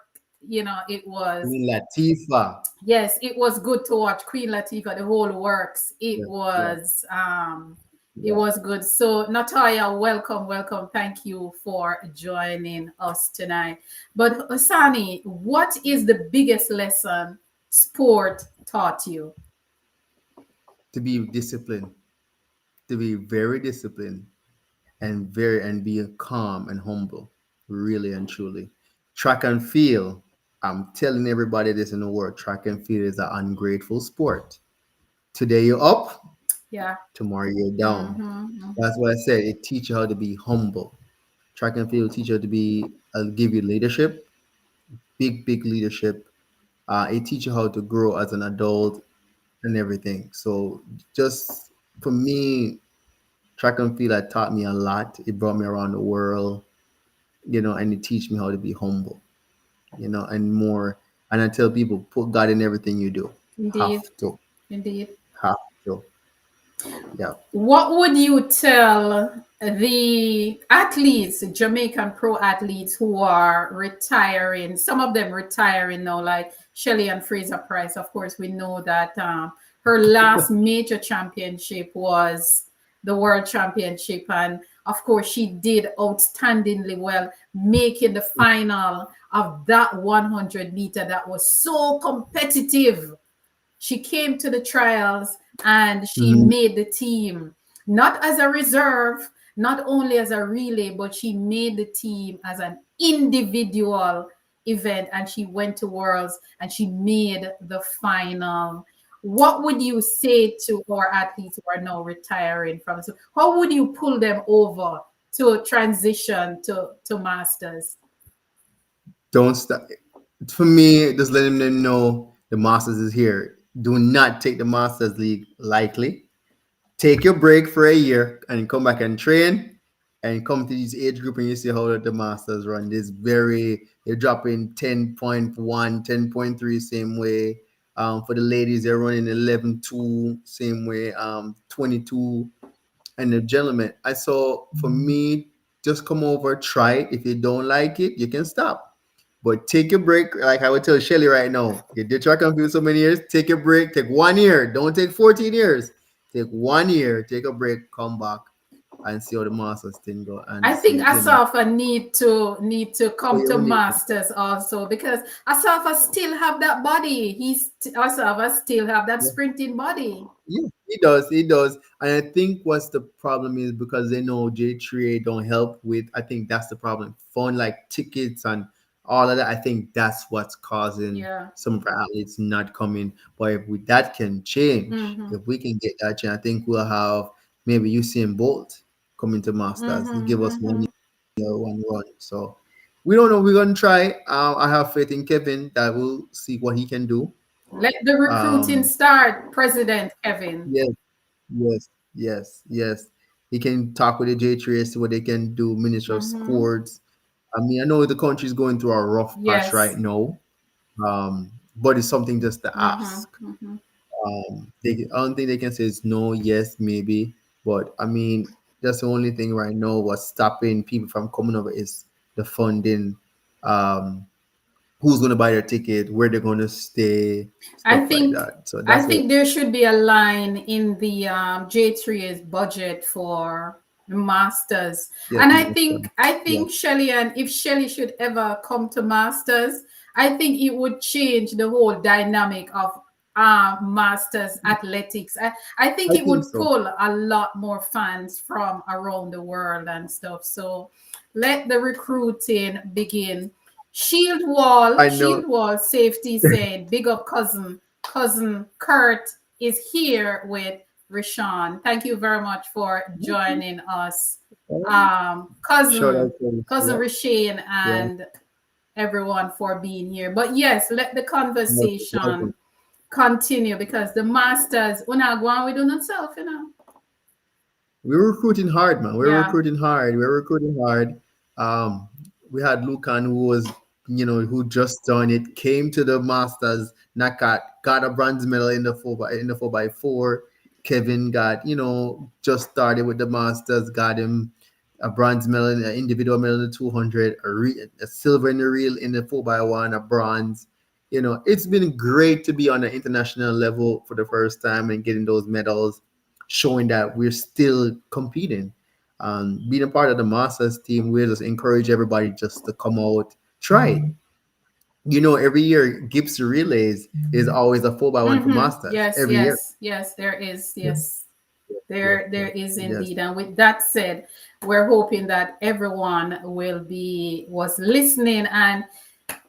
it was, Queen Latifah. yes, it was good to watch Queen Latifah, the whole works. It Yeah, yeah, yeah. was good. So Natalia, welcome, welcome. Thank you for joining us tonight. But Hosani, what is the biggest lesson sport taught you? To be disciplined, to be very disciplined, and be calm and humble, really and truly. Track and field. I'm telling everybody this in the world. Track and field is an ungrateful sport. Today you're up, Yeah. tomorrow you're down. Mm-hmm. That's what I said. It teaches you how to be humble. Track and field teach you how to be, give you leadership, big leadership. It teaches you how to grow as an adult and everything. So just for me, track and field had taught me a lot. It brought me around the world, and it teach me how to be humble, and more. And I tell people, put God in everything you do. Indeed. Have to, Indeed. have to. Yeah. What would you tell the athletes, Jamaican pro athletes who are retiring? Some of them retiring now, like Shelley and Fraser Price. Of course, we know that her last major championship was the World Championship, and of course, she did outstandingly well, making the final of that 100 meter that was so competitive. She came to the trials and she Mhm. made the team, not as a reserve, not only as a relay, but she made the team as an individual event, and she went to Worlds and she made the final. What would you say to our athletes who are now retiring from? So how would you pull them over to transition to Masters? Don't stop. For me, just letting them know the Masters is here. Do not take the Masters League lightly. Take your break for a year and come back and train and come to this age group and you see how the Masters run. This very, they're dropping 10.1, 10.3, same way. For the ladies, they're running 11.2, same way. 22. And the gentleman, I saw, for me, just come over, try it. If you don't like it, you can stop. But take a break. Like I would tell Shelly right now, you did track and field so many years, take a break, take 1 year. Don't take 14 years. Take 1 year, take a break, come back and see how the Masters thing go and I think see, Asafa need to oh, come you to need Masters also because Asafa still have that body. Asafa still have that yeah. sprinting body. Yeah, he does. He does. And I think what's the problem is because they know J3A don't help with. I think that's the problem. Phone like tickets and all of that. I think that's what's causing Yeah. some of our athletes not coming. But if we, that can change, Mm-hmm. if we can get that change, I think we'll have maybe Usain Bolt coming to Masters. He give Mm-hmm. us one Mm-hmm. year, one run. So we don't know. We're gonna try. I have faith in Kevin that we'll see what he can do. Let the recruiting Um, start, President Kevin. yeah, yes, yes, yes. He can talk with the J3, see what they can do, Minister of Mm-hmm. Sports. I mean, I know the country's going through a rough patch right Yes. now, but it's something just to Mm-hmm. ask. Mm-hmm. I don't think they can say it's no, yes, maybe. But I mean, that's the only thing right now what's stopping people from coming over is the funding. Um, who's going to buy their ticket, where they're going to stay, I stuff like think that. So I that's what. think there should be a line in the J3's budget for the masters. Yes, And I yes, think I yes, think Shelly, and if Shelly should ever come to masters, I think it would change the whole dynamic of masters athletics. I think I it think would so. pull a lot more fans from around the world and stuff. So let the recruiting begin. I Shield know. Wall Safety said, big up cousin Kurt is here with Rashawn. Thank you very much for joining us. Shout out Cousin, to cousin yeah, Rashane yeah. and everyone for being here. But yes, let the Welcome, welcome. conversation continue because the masters, una go on with yourself, you know. We're recruiting hard, man. We're Yeah. recruiting hard. We're recruiting hard. Um, we had Lucan who was, who just done it, came to the Masters, not got a bronze medal in the four by four. Kevin got, just started with the Masters, got him a bronze medal, an individual medal in the 200, a silver in the reel in the 4x1, a bronze. It's been great to be on the international level for the first time and getting those medals, showing that we're still competing. Being a part of the Masters team, we just encourage everybody just to come out, try it. Every year Gibbs Relays is always a 4x1 for Mm-hmm. Masters Yes, every year. yes, yes, there is. Yes. Yes, There yes, is yes. indeed. And with that said, we're hoping that everyone was listening. And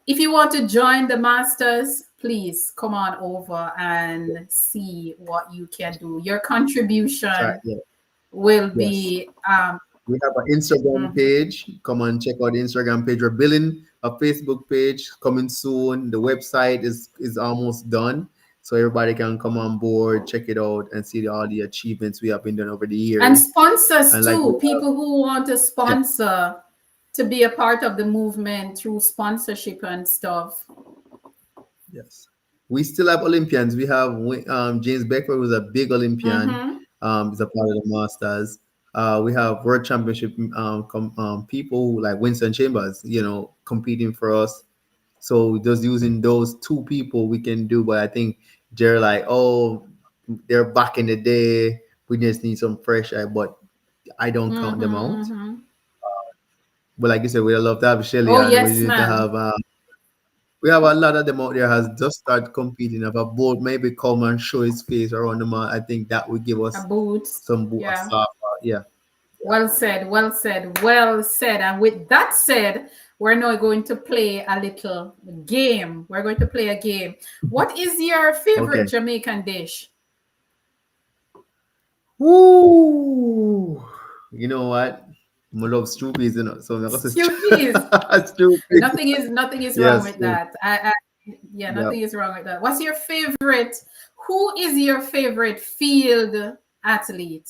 if you want to join the masters, please come on over and see what you can do. Your Try, contribution yeah, will yes. be We have an Instagram mhm. page. Come and check out the Instagram page. We're building a Facebook page coming soon. The website is almost done. So everybody can come on board, check it out, and see all the achievements we have been done over the And years. sponsors And like we too, have, people who want to yeah, sponsor to be a part of the movement through sponsorship and stuff. yes. We still have Olympians. We have James Beckford, who's a big Olympian. Mm-hmm. He's a part of the Masters. We have World Championship people like Winston Chambers, competing for us. So just using those two people we can do. But I think they're like, oh, they're back in the day. We just need some fresh eye. But I don't count them Mm-hmm, out. mm-hmm. But like you said, we'd love to have Shelly Oh and we yes, need to man. have we have a lot of them out there has just started competing. If a boat maybe come and show his face around the mall, I think that would give A us boot. some boot, a Yeah. soft, yeah. Well said, well said, well said. And with that said, we're now going to play a little game. We're going to play a game. What is your favorite Okay. Jamaican dish? Woo! You know what? I love stupid, So I'm not gonna say Stupid. stupid. Nothing is wrong Yes, with yes. that. Yeah, Yeah. nothing is wrong with that. What's your favorite? Who is your favorite field athlete?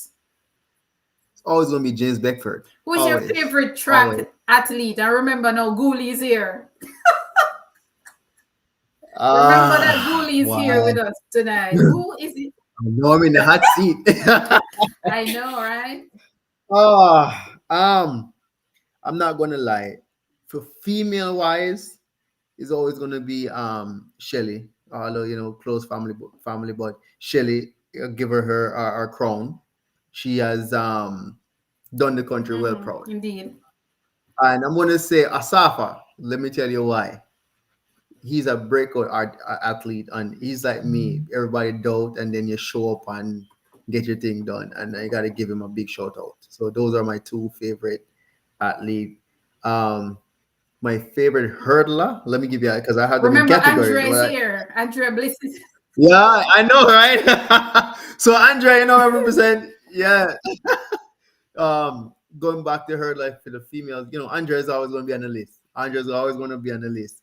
It's always gonna be James Beckford. Who is your Always. favorite Always. track athlete? I remember now Gooley is here. Remember that Gooley is here Wow. with us tonight. Who is it? I know I'm in the hot seat. I know, right? Oh, I'm not gonna lie. For female wise, it's always gonna be Shelly. Although close family, but Shelly, give her our crown. She has done the country well proud. Indeed. And I'm gonna say Asafa. Let me tell you why. He's a breakout athlete, and he's like me. Everybody doubt, and then you show up and get your thing done. And I gotta give him a big shout out. So those are my two favorite athlete. My favorite hurdler. Let me give you because I have them in Remember, categories. Andrea is here. Andrea Bliss is Yeah, I know, right? So Andrea, I represent. Yeah. Going back to her, like for the females, Andrea is always going to be on the list. Andrea's always going to be on the list.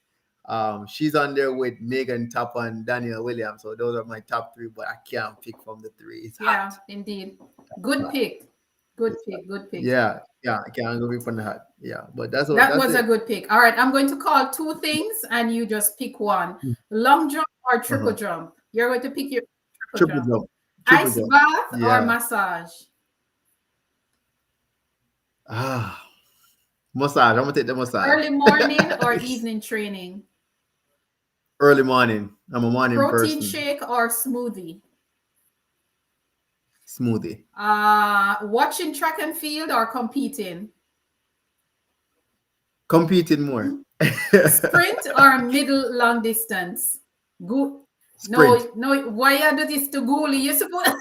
She's on there with Megan Tapper and Daniel Williams. So those are my top three, but I can't pick from the three. It's hot. indeed. Good pick. Good pick. Good pick. Yeah, I can't go pick from the hat. Yeah, but that's a good pick. All right, I'm going to call two things and you just pick one. Long jump or triple jump? You're going to pick your triple jump. Ice bath or massage? Massage. I'm gonna take the massage. Early morning or evening training? Early morning. I'm a morning Protein person. shake or smoothie? Smoothie. Watching track and field or competing? Competing more. Sprint or middle long distance? Sprint. No. Why you do this to Gooley? You supposed.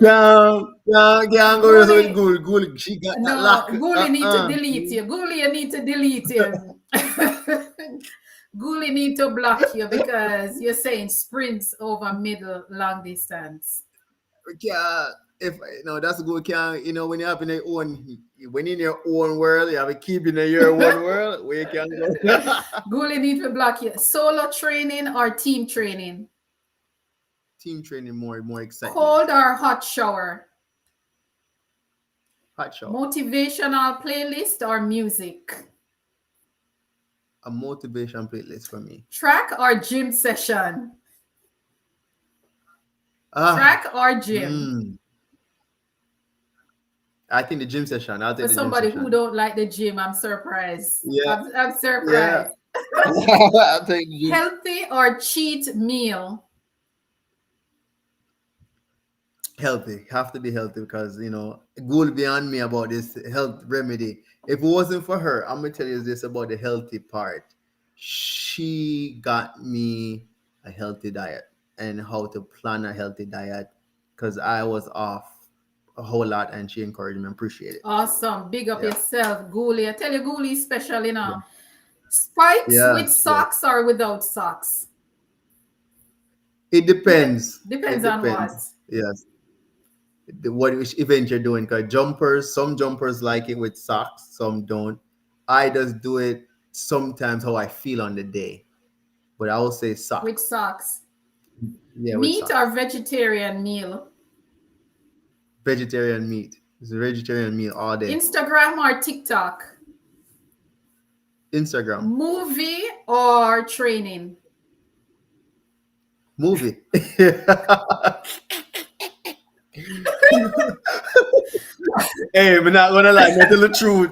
Can't go with Gool. She got that lock. Gooley need to delete you. Gooley, you need to delete you. Gooley need to block you because you're saying sprints over middle long distance. Yeah, that's a good. When you have in your own, when in your own world, you have to keep in your own world where you can go. Gooley need to block you. Solo training or team training? Team training more exciting. Cold or hot shower? Hot shower. Motivational playlist or music? A motivation playlist for me. Track or gym session? Track or gym? I think the gym session. I'll take For the somebody gym session. who don't like the gym, I'm surprised. Yeah. I'm surprised. Yeah. I'll take the gym. Healthy or cheat meal? Healthy. Have to be healthy because Gould beyond me about this health remedy. If it wasn't for her, I'm gonna tell you this about the healthy part. She got me a healthy diet and how to plan a healthy diet because I was off a whole lot and she encouraged me and appreciate it. Awesome. Big up yourself, Gooley. I tell you, Gooley is special, Spikes with socks or without socks? It depends. Depends on what? Yes. Which event you're doing, because some jumpers like it with socks, some don't. I just do it sometimes how I feel on the day, but I will say socks. With socks. Yeah. Meat or vegetarian meal? Vegetarian meat. It's a vegetarian meal all day. Instagram or TikTok? Instagram. Movie or training? Movie. Hey, we're not gonna lie. Tell the truth.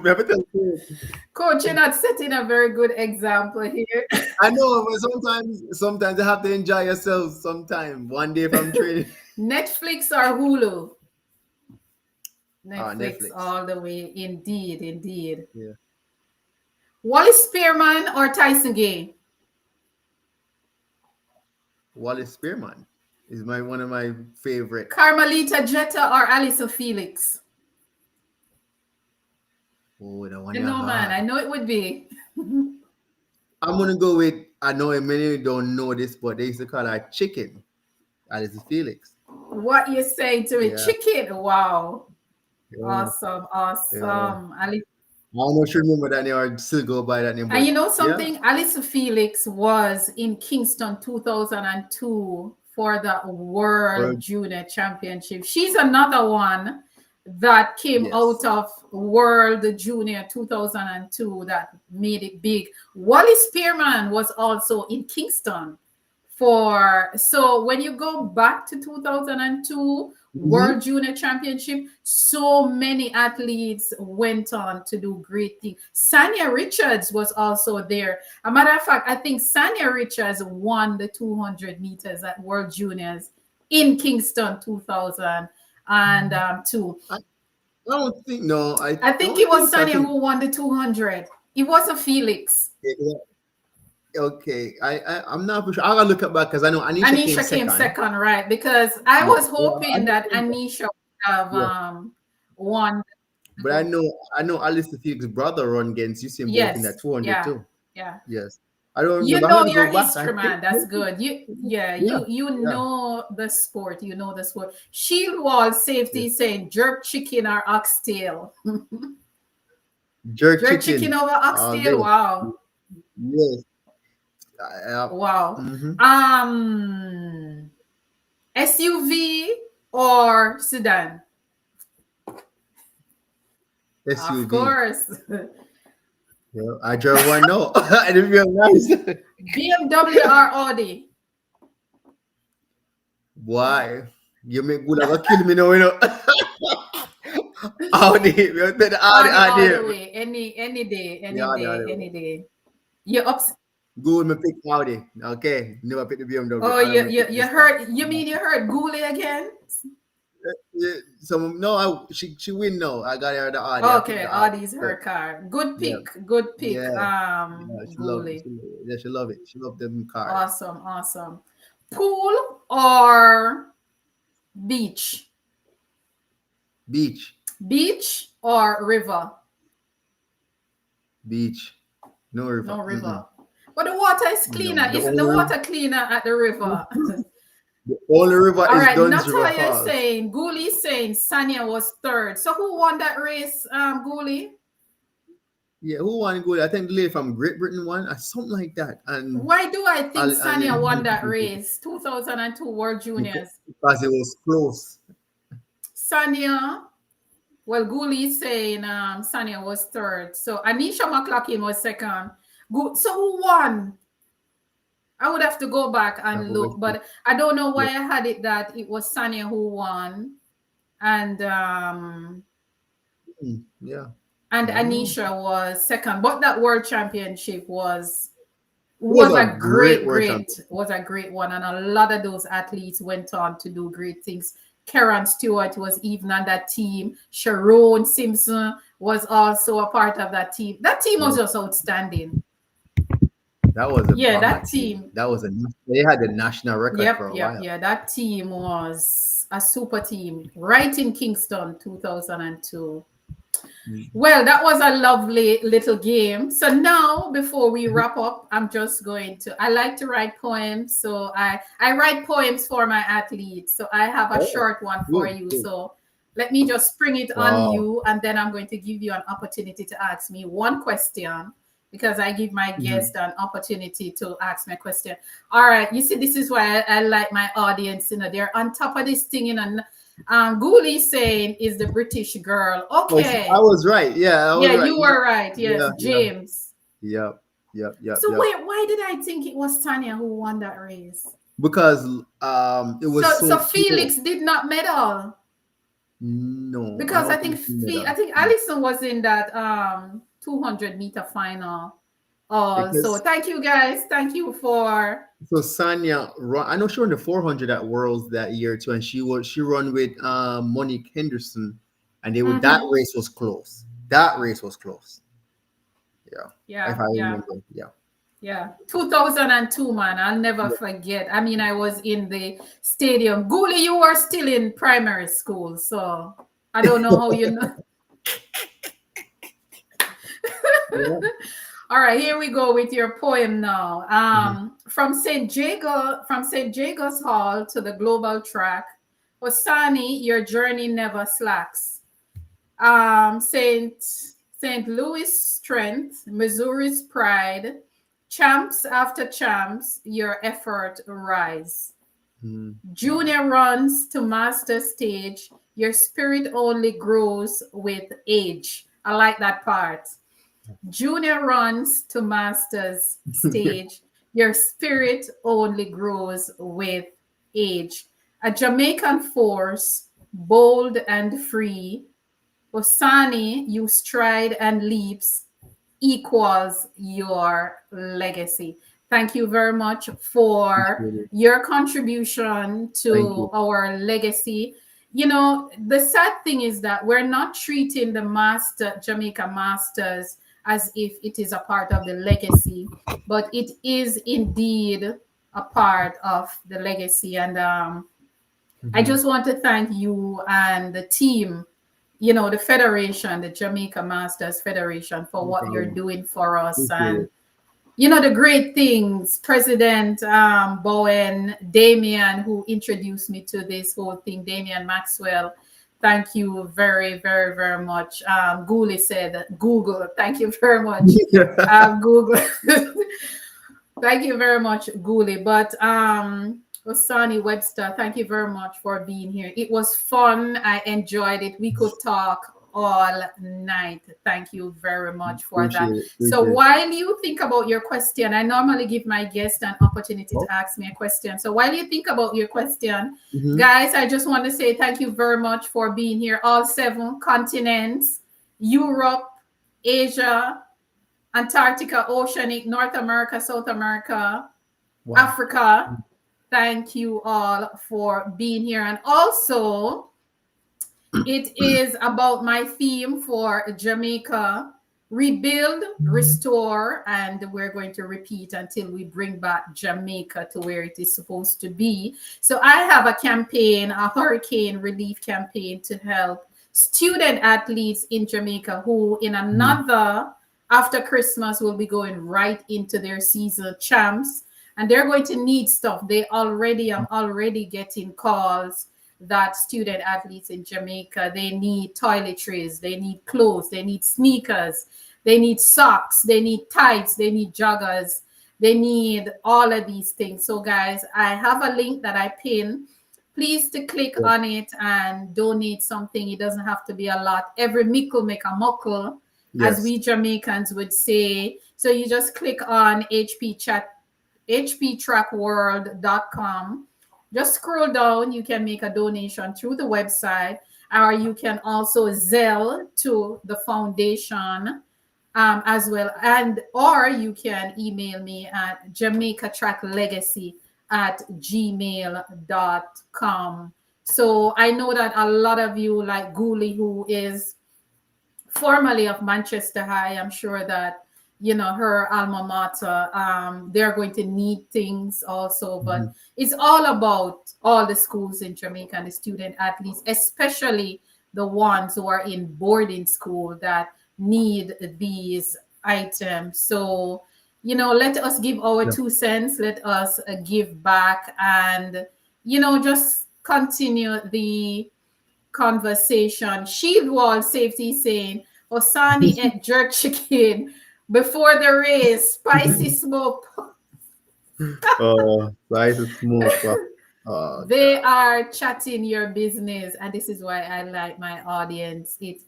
Coach, you're not setting a very good example here. I know, but sometimes you have to enjoy yourself. Sometime one day from training. Netflix or Hulu? Netflix all the way. Indeed. Yeah. Wally Spearman or Tyson Gay? Wally Spearman is one of my favorite. Carmelita Jetta or Alison Felix? Oh, that one. Man. I know it would be. I'm gonna go with. I know many don't know this, but they used to call her Chicken. Alison Felix. What you're saying to me? Chicken? Wow. Yeah, Awesome, yeah. awesome. I don't know if you remember that name or still go by that name, And but you know yeah. something? Alice Felix was in Kingston 2002 for the Well, World Junior Championship. She's another one that came yes. out of World Junior 2002 that made it big. Wally Spearman was also in Kingston for, so when you go back to 2002 Hmm. World Junior Championship, so many athletes went on to do great things. Sanya Richards was also there. A matter of fact, I think Sanya Richards won the 200 meters at World Juniors in Kingston 2002. I don't think no. I I think it don't think was so. I Sanya think who won the 200. It wasn't Felix. it, okay. I'm not for sure. I gotta look up back because I know Anisha came Anisha came second. second, right? Because I Yeah, was yeah, hoping Anisha that came second. Anisha would have Yeah. won the But gold. I know Alice Felix's brother run against Usain Bolt in that Yes, 200 yeah, too. yeah. Yes. I don't You remember. I have know to your go back. I history, think. man. That's good. Yeah. You Yeah. know the sport. You know the sport. Shield wall Yeah. safety saying jerk chicken or oxtail. Jerk Jerk chicken chicken. over All oxtail. day. Wow. Yes. Wow. Mm-hmm. SUV or sedan? Of SUV. course. Yeah. I drove one. No. I didn't realize. BMW or Audi? Why? You make good like a kill me now, you know. Audi. You take the Audi, Audi all Audi. the way. Any day, Yeah, any Audi, day, Audi. any day. You ups Good, me pick Audi. Okay. Never pick the BMW. oh I'm gonna pick you this car. heard you mean you heard Goulet again? Yeah, so no, she win now. I got her the Audi. I picked Okay, the Audi. Audi's Yeah, her car. Good yeah, pick. Good pick. yeah. Yeah, she love it. Goulet. Yeah, she love it. She love them cars. Awesome, awesome. Pool or beach? Beach, Beach or river? beach, no river. No Mm-mm. river. But the water is No, cleaner. Isn't the water cleaner at the river? the only river All is right, Dunn's River Natalia is Falls. saying, Guli is saying Sanya was third. So who won that race, Guli? Yeah, who won gold? I think the lady from Great Britain won, or something like that. And Why do I think Sanya won that and race? 2002 World Juniors. because it was close. Sanya, well, Guli is saying Sanya was third. So Anisha McLaughlin was second. So who won? I would have to go back I and forget. look, but I don't know why Yeah. I had it that it was Sanya who won. And Yeah. and I don't know. Anisha was second, but that world championship was It was a a great world champion. was a great one, and a lot of those athletes went on to do great things. Karen Stewart was even on that team. Sharon Simpson was also a part of that team. That team was just outstanding. That was a Yeah, banger that team. team. They had the national record for a while. Yeah. That team was a super team right in Kingston, 2002. Well, that was a lovely little game. So now, before we wrap up, I'm just going to. I like to write poems, so I write poems for my athletes. So I have a Oh, short one for you. good. So let me just spring it on Wow. you, and then I'm going to give you an opportunity to ask me one question because I give my guest an opportunity to ask me a question. All right, you see, this is why I like my audience. You know, they're on top of this thing, and Guli saying is the British girl. Okay. I was right. Yeah, I was right. You were right. Yes, Yeah, James. Yep. So why did I think it was Tanya who won that race? Because it was So close. Felix did not medal. No, Because I don't think she medal. I think Allison was in that 200-meter final. So Because thank you guys. Thank you for so Sanya I know she won the 400 at Worlds that year too, and she run with Monique Henderson, and that race was close. That race was close. Yeah. If I remember. Yeah, 2002, man. I'll never forget. I mean, I was in the stadium. Guli, you were still in primary school, so I don't know how you know. Yeah. All right, here we go with your poem now. From St. Jago's Hall to the global track, Hosani, your journey never slacks. St. Louis Strength, Missouri's Pride, champs after champs, your effort rise. Junior runs to master stage, your spirit only grows with age. I like that part. Junior runs to master's stage, your spirit only grows with age. A Jamaican force, bold and free. Hosani, you stride and leaps equals your legacy. Thank you very much for your contribution Thank to you. our legacy. You know, the sad thing is that we're not treating the Jamaica Masters as if it is a part of the legacy, but it is indeed a part of the legacy. And I just want to thank you and the team, you know, the Federation, the Jamaica Masters Federation, for No what you're problem. doing for us. Appreciate And, it. you know, the great things, President Bowen, Damian, who introduced me to this whole thing, Damian Maxwell. Thank you very, very, very much. Gooley said, Google, thank you very much. Google. Thank you very much, Gooley. But Hosani Webster, thank you very much for being here. It was fun. I enjoyed it. We could talk all night. Thank you very much for Appreciate that. it. So Appreciate it. while you think about your question, I normally give my guest an opportunity to ask me a question. So while you think about your question, guys, I just want to say thank you very much for being here. All 7 continents, Europe, Asia, Antarctica, Oceanic, North America, South America, Wow. Africa. Thank you all for being here. And also, it is about my theme for Jamaica: rebuild, restore, and we're going to repeat until we bring back Jamaica to where it is supposed to be. So I have a campaign, a hurricane relief campaign to help student athletes in Jamaica who in another after Christmas will be going right into their season champs, and they're going to need stuff. I'm already getting calls that student athletes in Jamaica, they need toiletries, they need clothes, they need sneakers, they need socks, they need tights, they need joggers, they need all of these things. So guys, I have a link that I pin. Please to click on it and donate something. It doesn't have to be a lot. Every mickle make a muckle, as Yes. we Jamaicans would say. So you just click on hptrackworld.com. Just scroll down. You can make a donation through the website, or you can also Zelle to the foundation as well. And or you can email me at jamaicatracklegacy@gmail.com. So I know that a lot of you, like Gooley, who is formerly of Manchester High, I'm sure that you know her alma mater, they're going to need things also. But it's all about all the schools in Jamaica and the student athletes, especially the ones who are in boarding school that need these items. So you know, let us give our Yeah. 2 cents, let us give back, and you know, just continue the conversation. Shield wall safety saying Osani ate jerk chicken before the race, spicy smoke. Oh, rice and smoke. Oh, They are chatting your business, and this is why I like my audience. It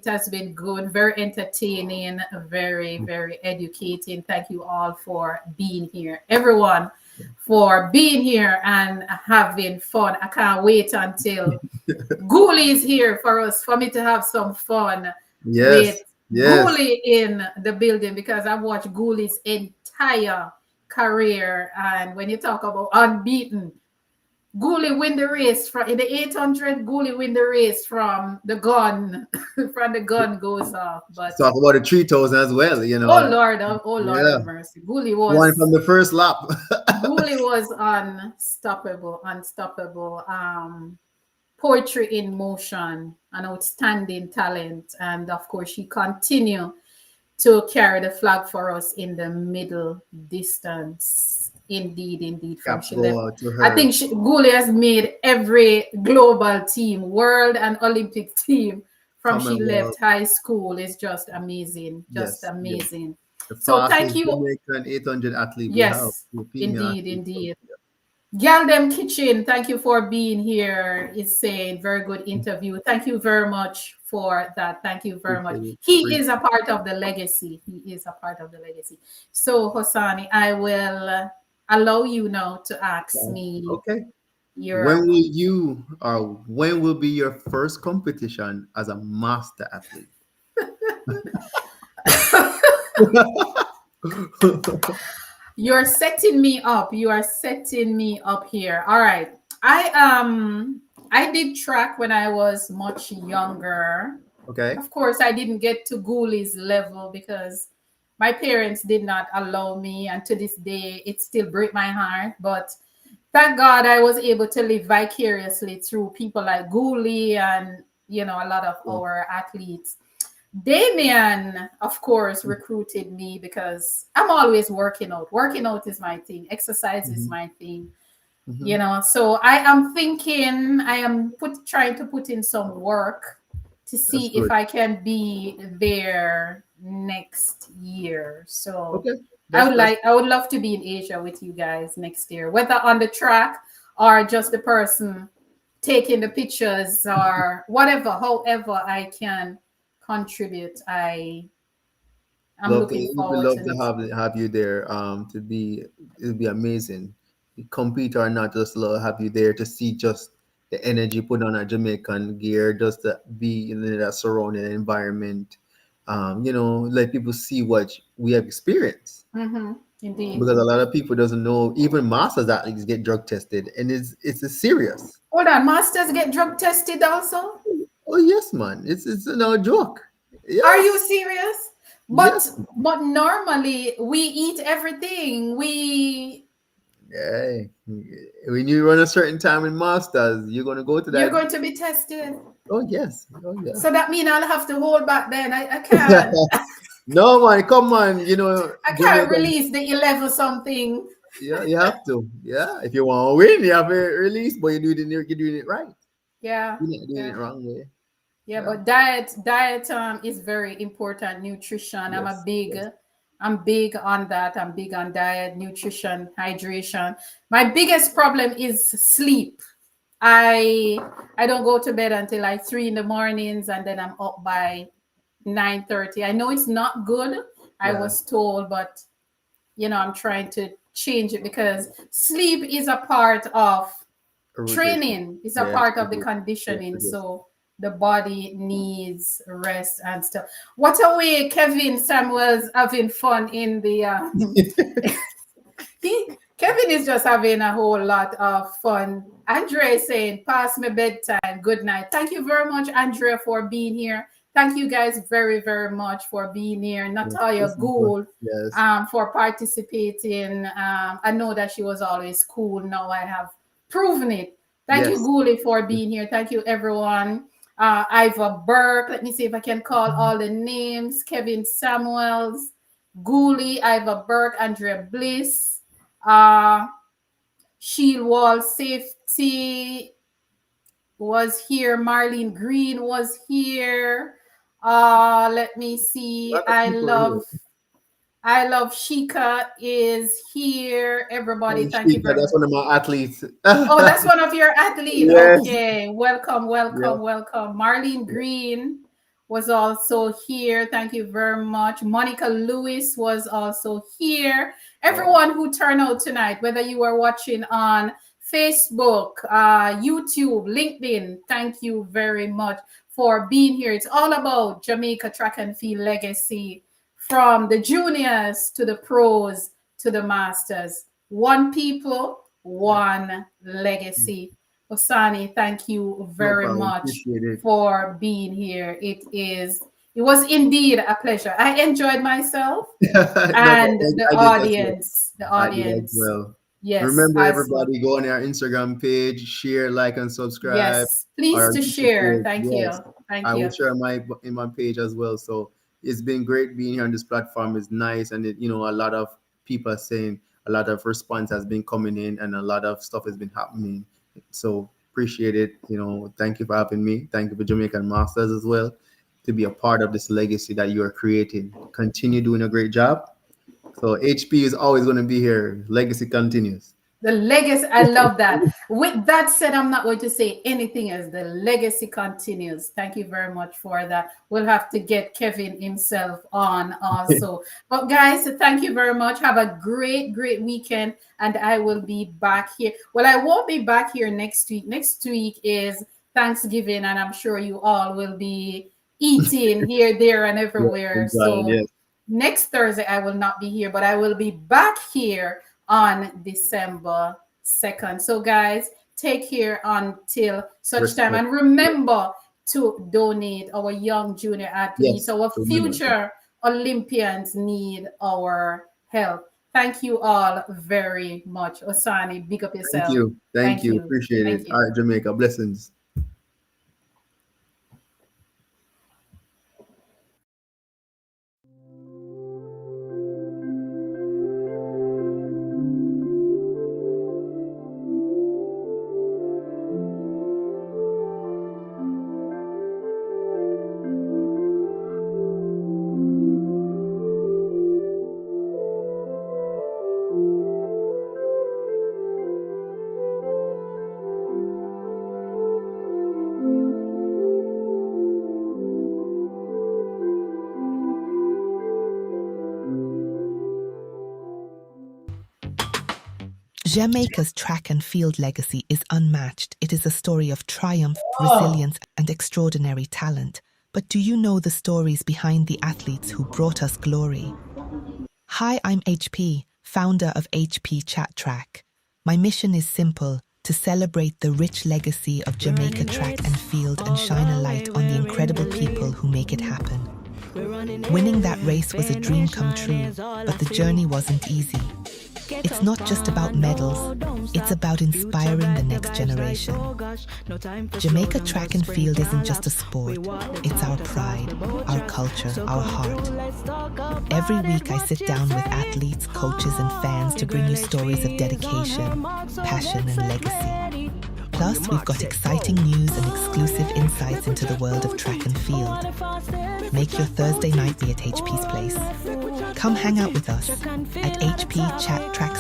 has been good, very entertaining, very, very educating. Thank you all for being here. Everyone for being here and having fun. I can't wait until Ghoulie is here for us, for me to have some fun with yes. Yes. Ghoulie in the building, because I've watched Ghoulie's entire career. And when you talk about unbeaten, Ghoulie win the race from in the 800. Ghoulie win the race from the gun, from the gun goes off. But Talk about the 3,000 as well, you know. oh Lord Yeah. of mercy, Ghoulie One from was the first lap. unstoppable, unstoppable. Poetry in motion, an outstanding talent, and of course she continue to carry the flag for us in the middle distance. Indeed, indeed. From Caps she go left, out to I her. think Guli has made every global team, world and Olympic team, from she Commonwealth. left high school is just amazing, just Yes, yes. amazing. The So thank fastest you. Jamaican 800 athlete we have, Yes, the female indeed, athlete. So, indeed. Gal Dem Kitchen, thank you for being here. It's saying very good interview. Thank you very much for that. Thank you very much. appreciate it. He is a Appreciate part of the legacy. He is a part of the legacy. So, Hosani, I will allow you now to ask it. me Okay. your. When will be your first competition as a master athlete? You're setting me up. You are setting me up here. All right. I did track when I was much younger. Okay. Of course, I didn't get to Ghoulies level because my parents did not allow me, and to this day, it still breaks my heart. But thank God I was able to live vicariously through people like Ghoulie and a lot of our athletes. Damien, of course, recruited me because I'm always working out. Working out is my thing. Exercise is Mhm, my thing. mhm. So I am thinking I am trying to put in some work to That's see if good. I can be there next year. So Okay. That's I would love to be in Asia with you guys next year, whether on the track or just the person taking the pictures or whatever, however I can contribute. I'm love to looking we would forward love to to next. have you there. To be it'll be amazing. Compete or not, just love have you there to see just the energy put on a Jamaican gear, just to be in that surrounding environment. Let people see what we have experienced. Indeed. Because a lot of people doesn't know even masters athletes get drug tested, and it's a serious. Hold on, masters get drug tested also? Oh yes, man, it's no joke. Are you Yes, serious? But yes. normally we eat everything. We Hey, when you run a certain time in masters, you're gonna go to You're that. going to be tested. Oh yes, oh yeah. So that means I'll have to hold back then. I can't No man, come on. I can't Jamaican. release the 11 something. Yeah, you have to. Yeah, if you want to win, you have to release, but you're doing it right. Yeah, You're not doing it yeah. wrong way. Yeah, Yeah. but diet is very important. Nutrition. Yes. Yes. I'm big on that. I'm big on diet, nutrition, hydration. My biggest problem is sleep. I I don't go to bed until like 3 in the mornings, and then I'm up by 9:30. I know it's not good. I Yeah. was told, but I'm trying to change it because sleep is a part of It is. training. It's a Yes. part of It the is. Yes. conditioning. It is. So the body needs rest and stuff. What a way Kevin Samuels having fun in the Kevin is just having a whole lot of fun. Andrea is saying, pass me bedtime. Good night. Thank you very much, Andrea, for being here. Thank you guys very, very much for being here. Yes. Natalia This is good. Gould, Yes. for participating. I know that she was always cool. Now I have proven it. Thank you, Yes. Gouli, for being here. Thank you, everyone. Iva Burke. Let me see if I can call all the names. Kevin Samuels, Gouli, Iva Burke, Andrea Bliss, uh, Shield Wall Safety was here. Marlene Green was here. Let me A see. lot of people are here. I love Shika is here. Everybody, Oh, thank you Shika, very that's much. one of my athletes. Oh, that's one of your athletes. Yes. Okay. Welcome, Yeah. welcome, welcome. Marlene Yeah. Green was also here. Thank you very much. Monica Lewis was also here. Wow. Everyone who turned out tonight, whether you were watching on Facebook, YouTube, LinkedIn, thank you very much for being here. It's all about Jamaica track and field legacy from the juniors to the pros to the masters. One people, Yeah. one legacy. Osani, thank you No very problem. much Appreciate it. for being here. It was indeed a pleasure. I enjoyed myself No and problem. I did as well. the I did as audience, well. yes, Remember, as well. everybody, go on our Instagram page, share, like, and subscribe. Yes, please Our to YouTube share. page. Thank Yes, you. Thank I will you. share my page as well. So it's been great being here on this platform. It's nice, and a lot of people are saying a lot of response has been coming in, and a lot of stuff has been happening. So appreciate it. Thank you for having me. Thank you for Jamaican Masters as well. to be a part of this legacy that you are creating. Continue doing a great job. So HP is always going to be here. Legacy continues. The legacy, I love that. With that said, I'm not going to say anything as the legacy continues. Thank you very much for that. We'll have to get Kevin himself on also. But guys, thank you very much. Have a great, great weekend. And I will be back here. Well, I won't be back here next week. Next week is Thanksgiving, and I'm sure you all will be eating here, there, and everywhere. So next Thursday, I will not be here, but I will be back here on December 2nd. So guys, take care until such time. And remember to donate. Our young junior athletes, our future Olympians need our help. Thank you all very much. Hosani, big up yourself. Thank you. Thank you. Appreciate it. All right, Jamaica. Blessings. Jamaica's track and field legacy is unmatched. It is a story of triumph, resilience, and extraordinary talent. But do you know the stories behind the athletes who brought us glory? Hi, I'm HP, founder of HP Chat Track. My mission is simple: to celebrate the rich legacy of Jamaica track and field and shine a light on the incredible people who make it happen. Winning that race was a dream come true, but the journey wasn't easy. It's not just about medals, it's about inspiring the next generation. Jamaica track and field isn't just a sport, it's our pride, our culture, our heart. Every week I sit down with athletes, coaches and fans to bring you stories of dedication, passion and legacy. Plus, we've got exciting news and exclusive insights into the world of track and field. Make your Thursday night be at HP's place. Come hang out with us at HP Chat Track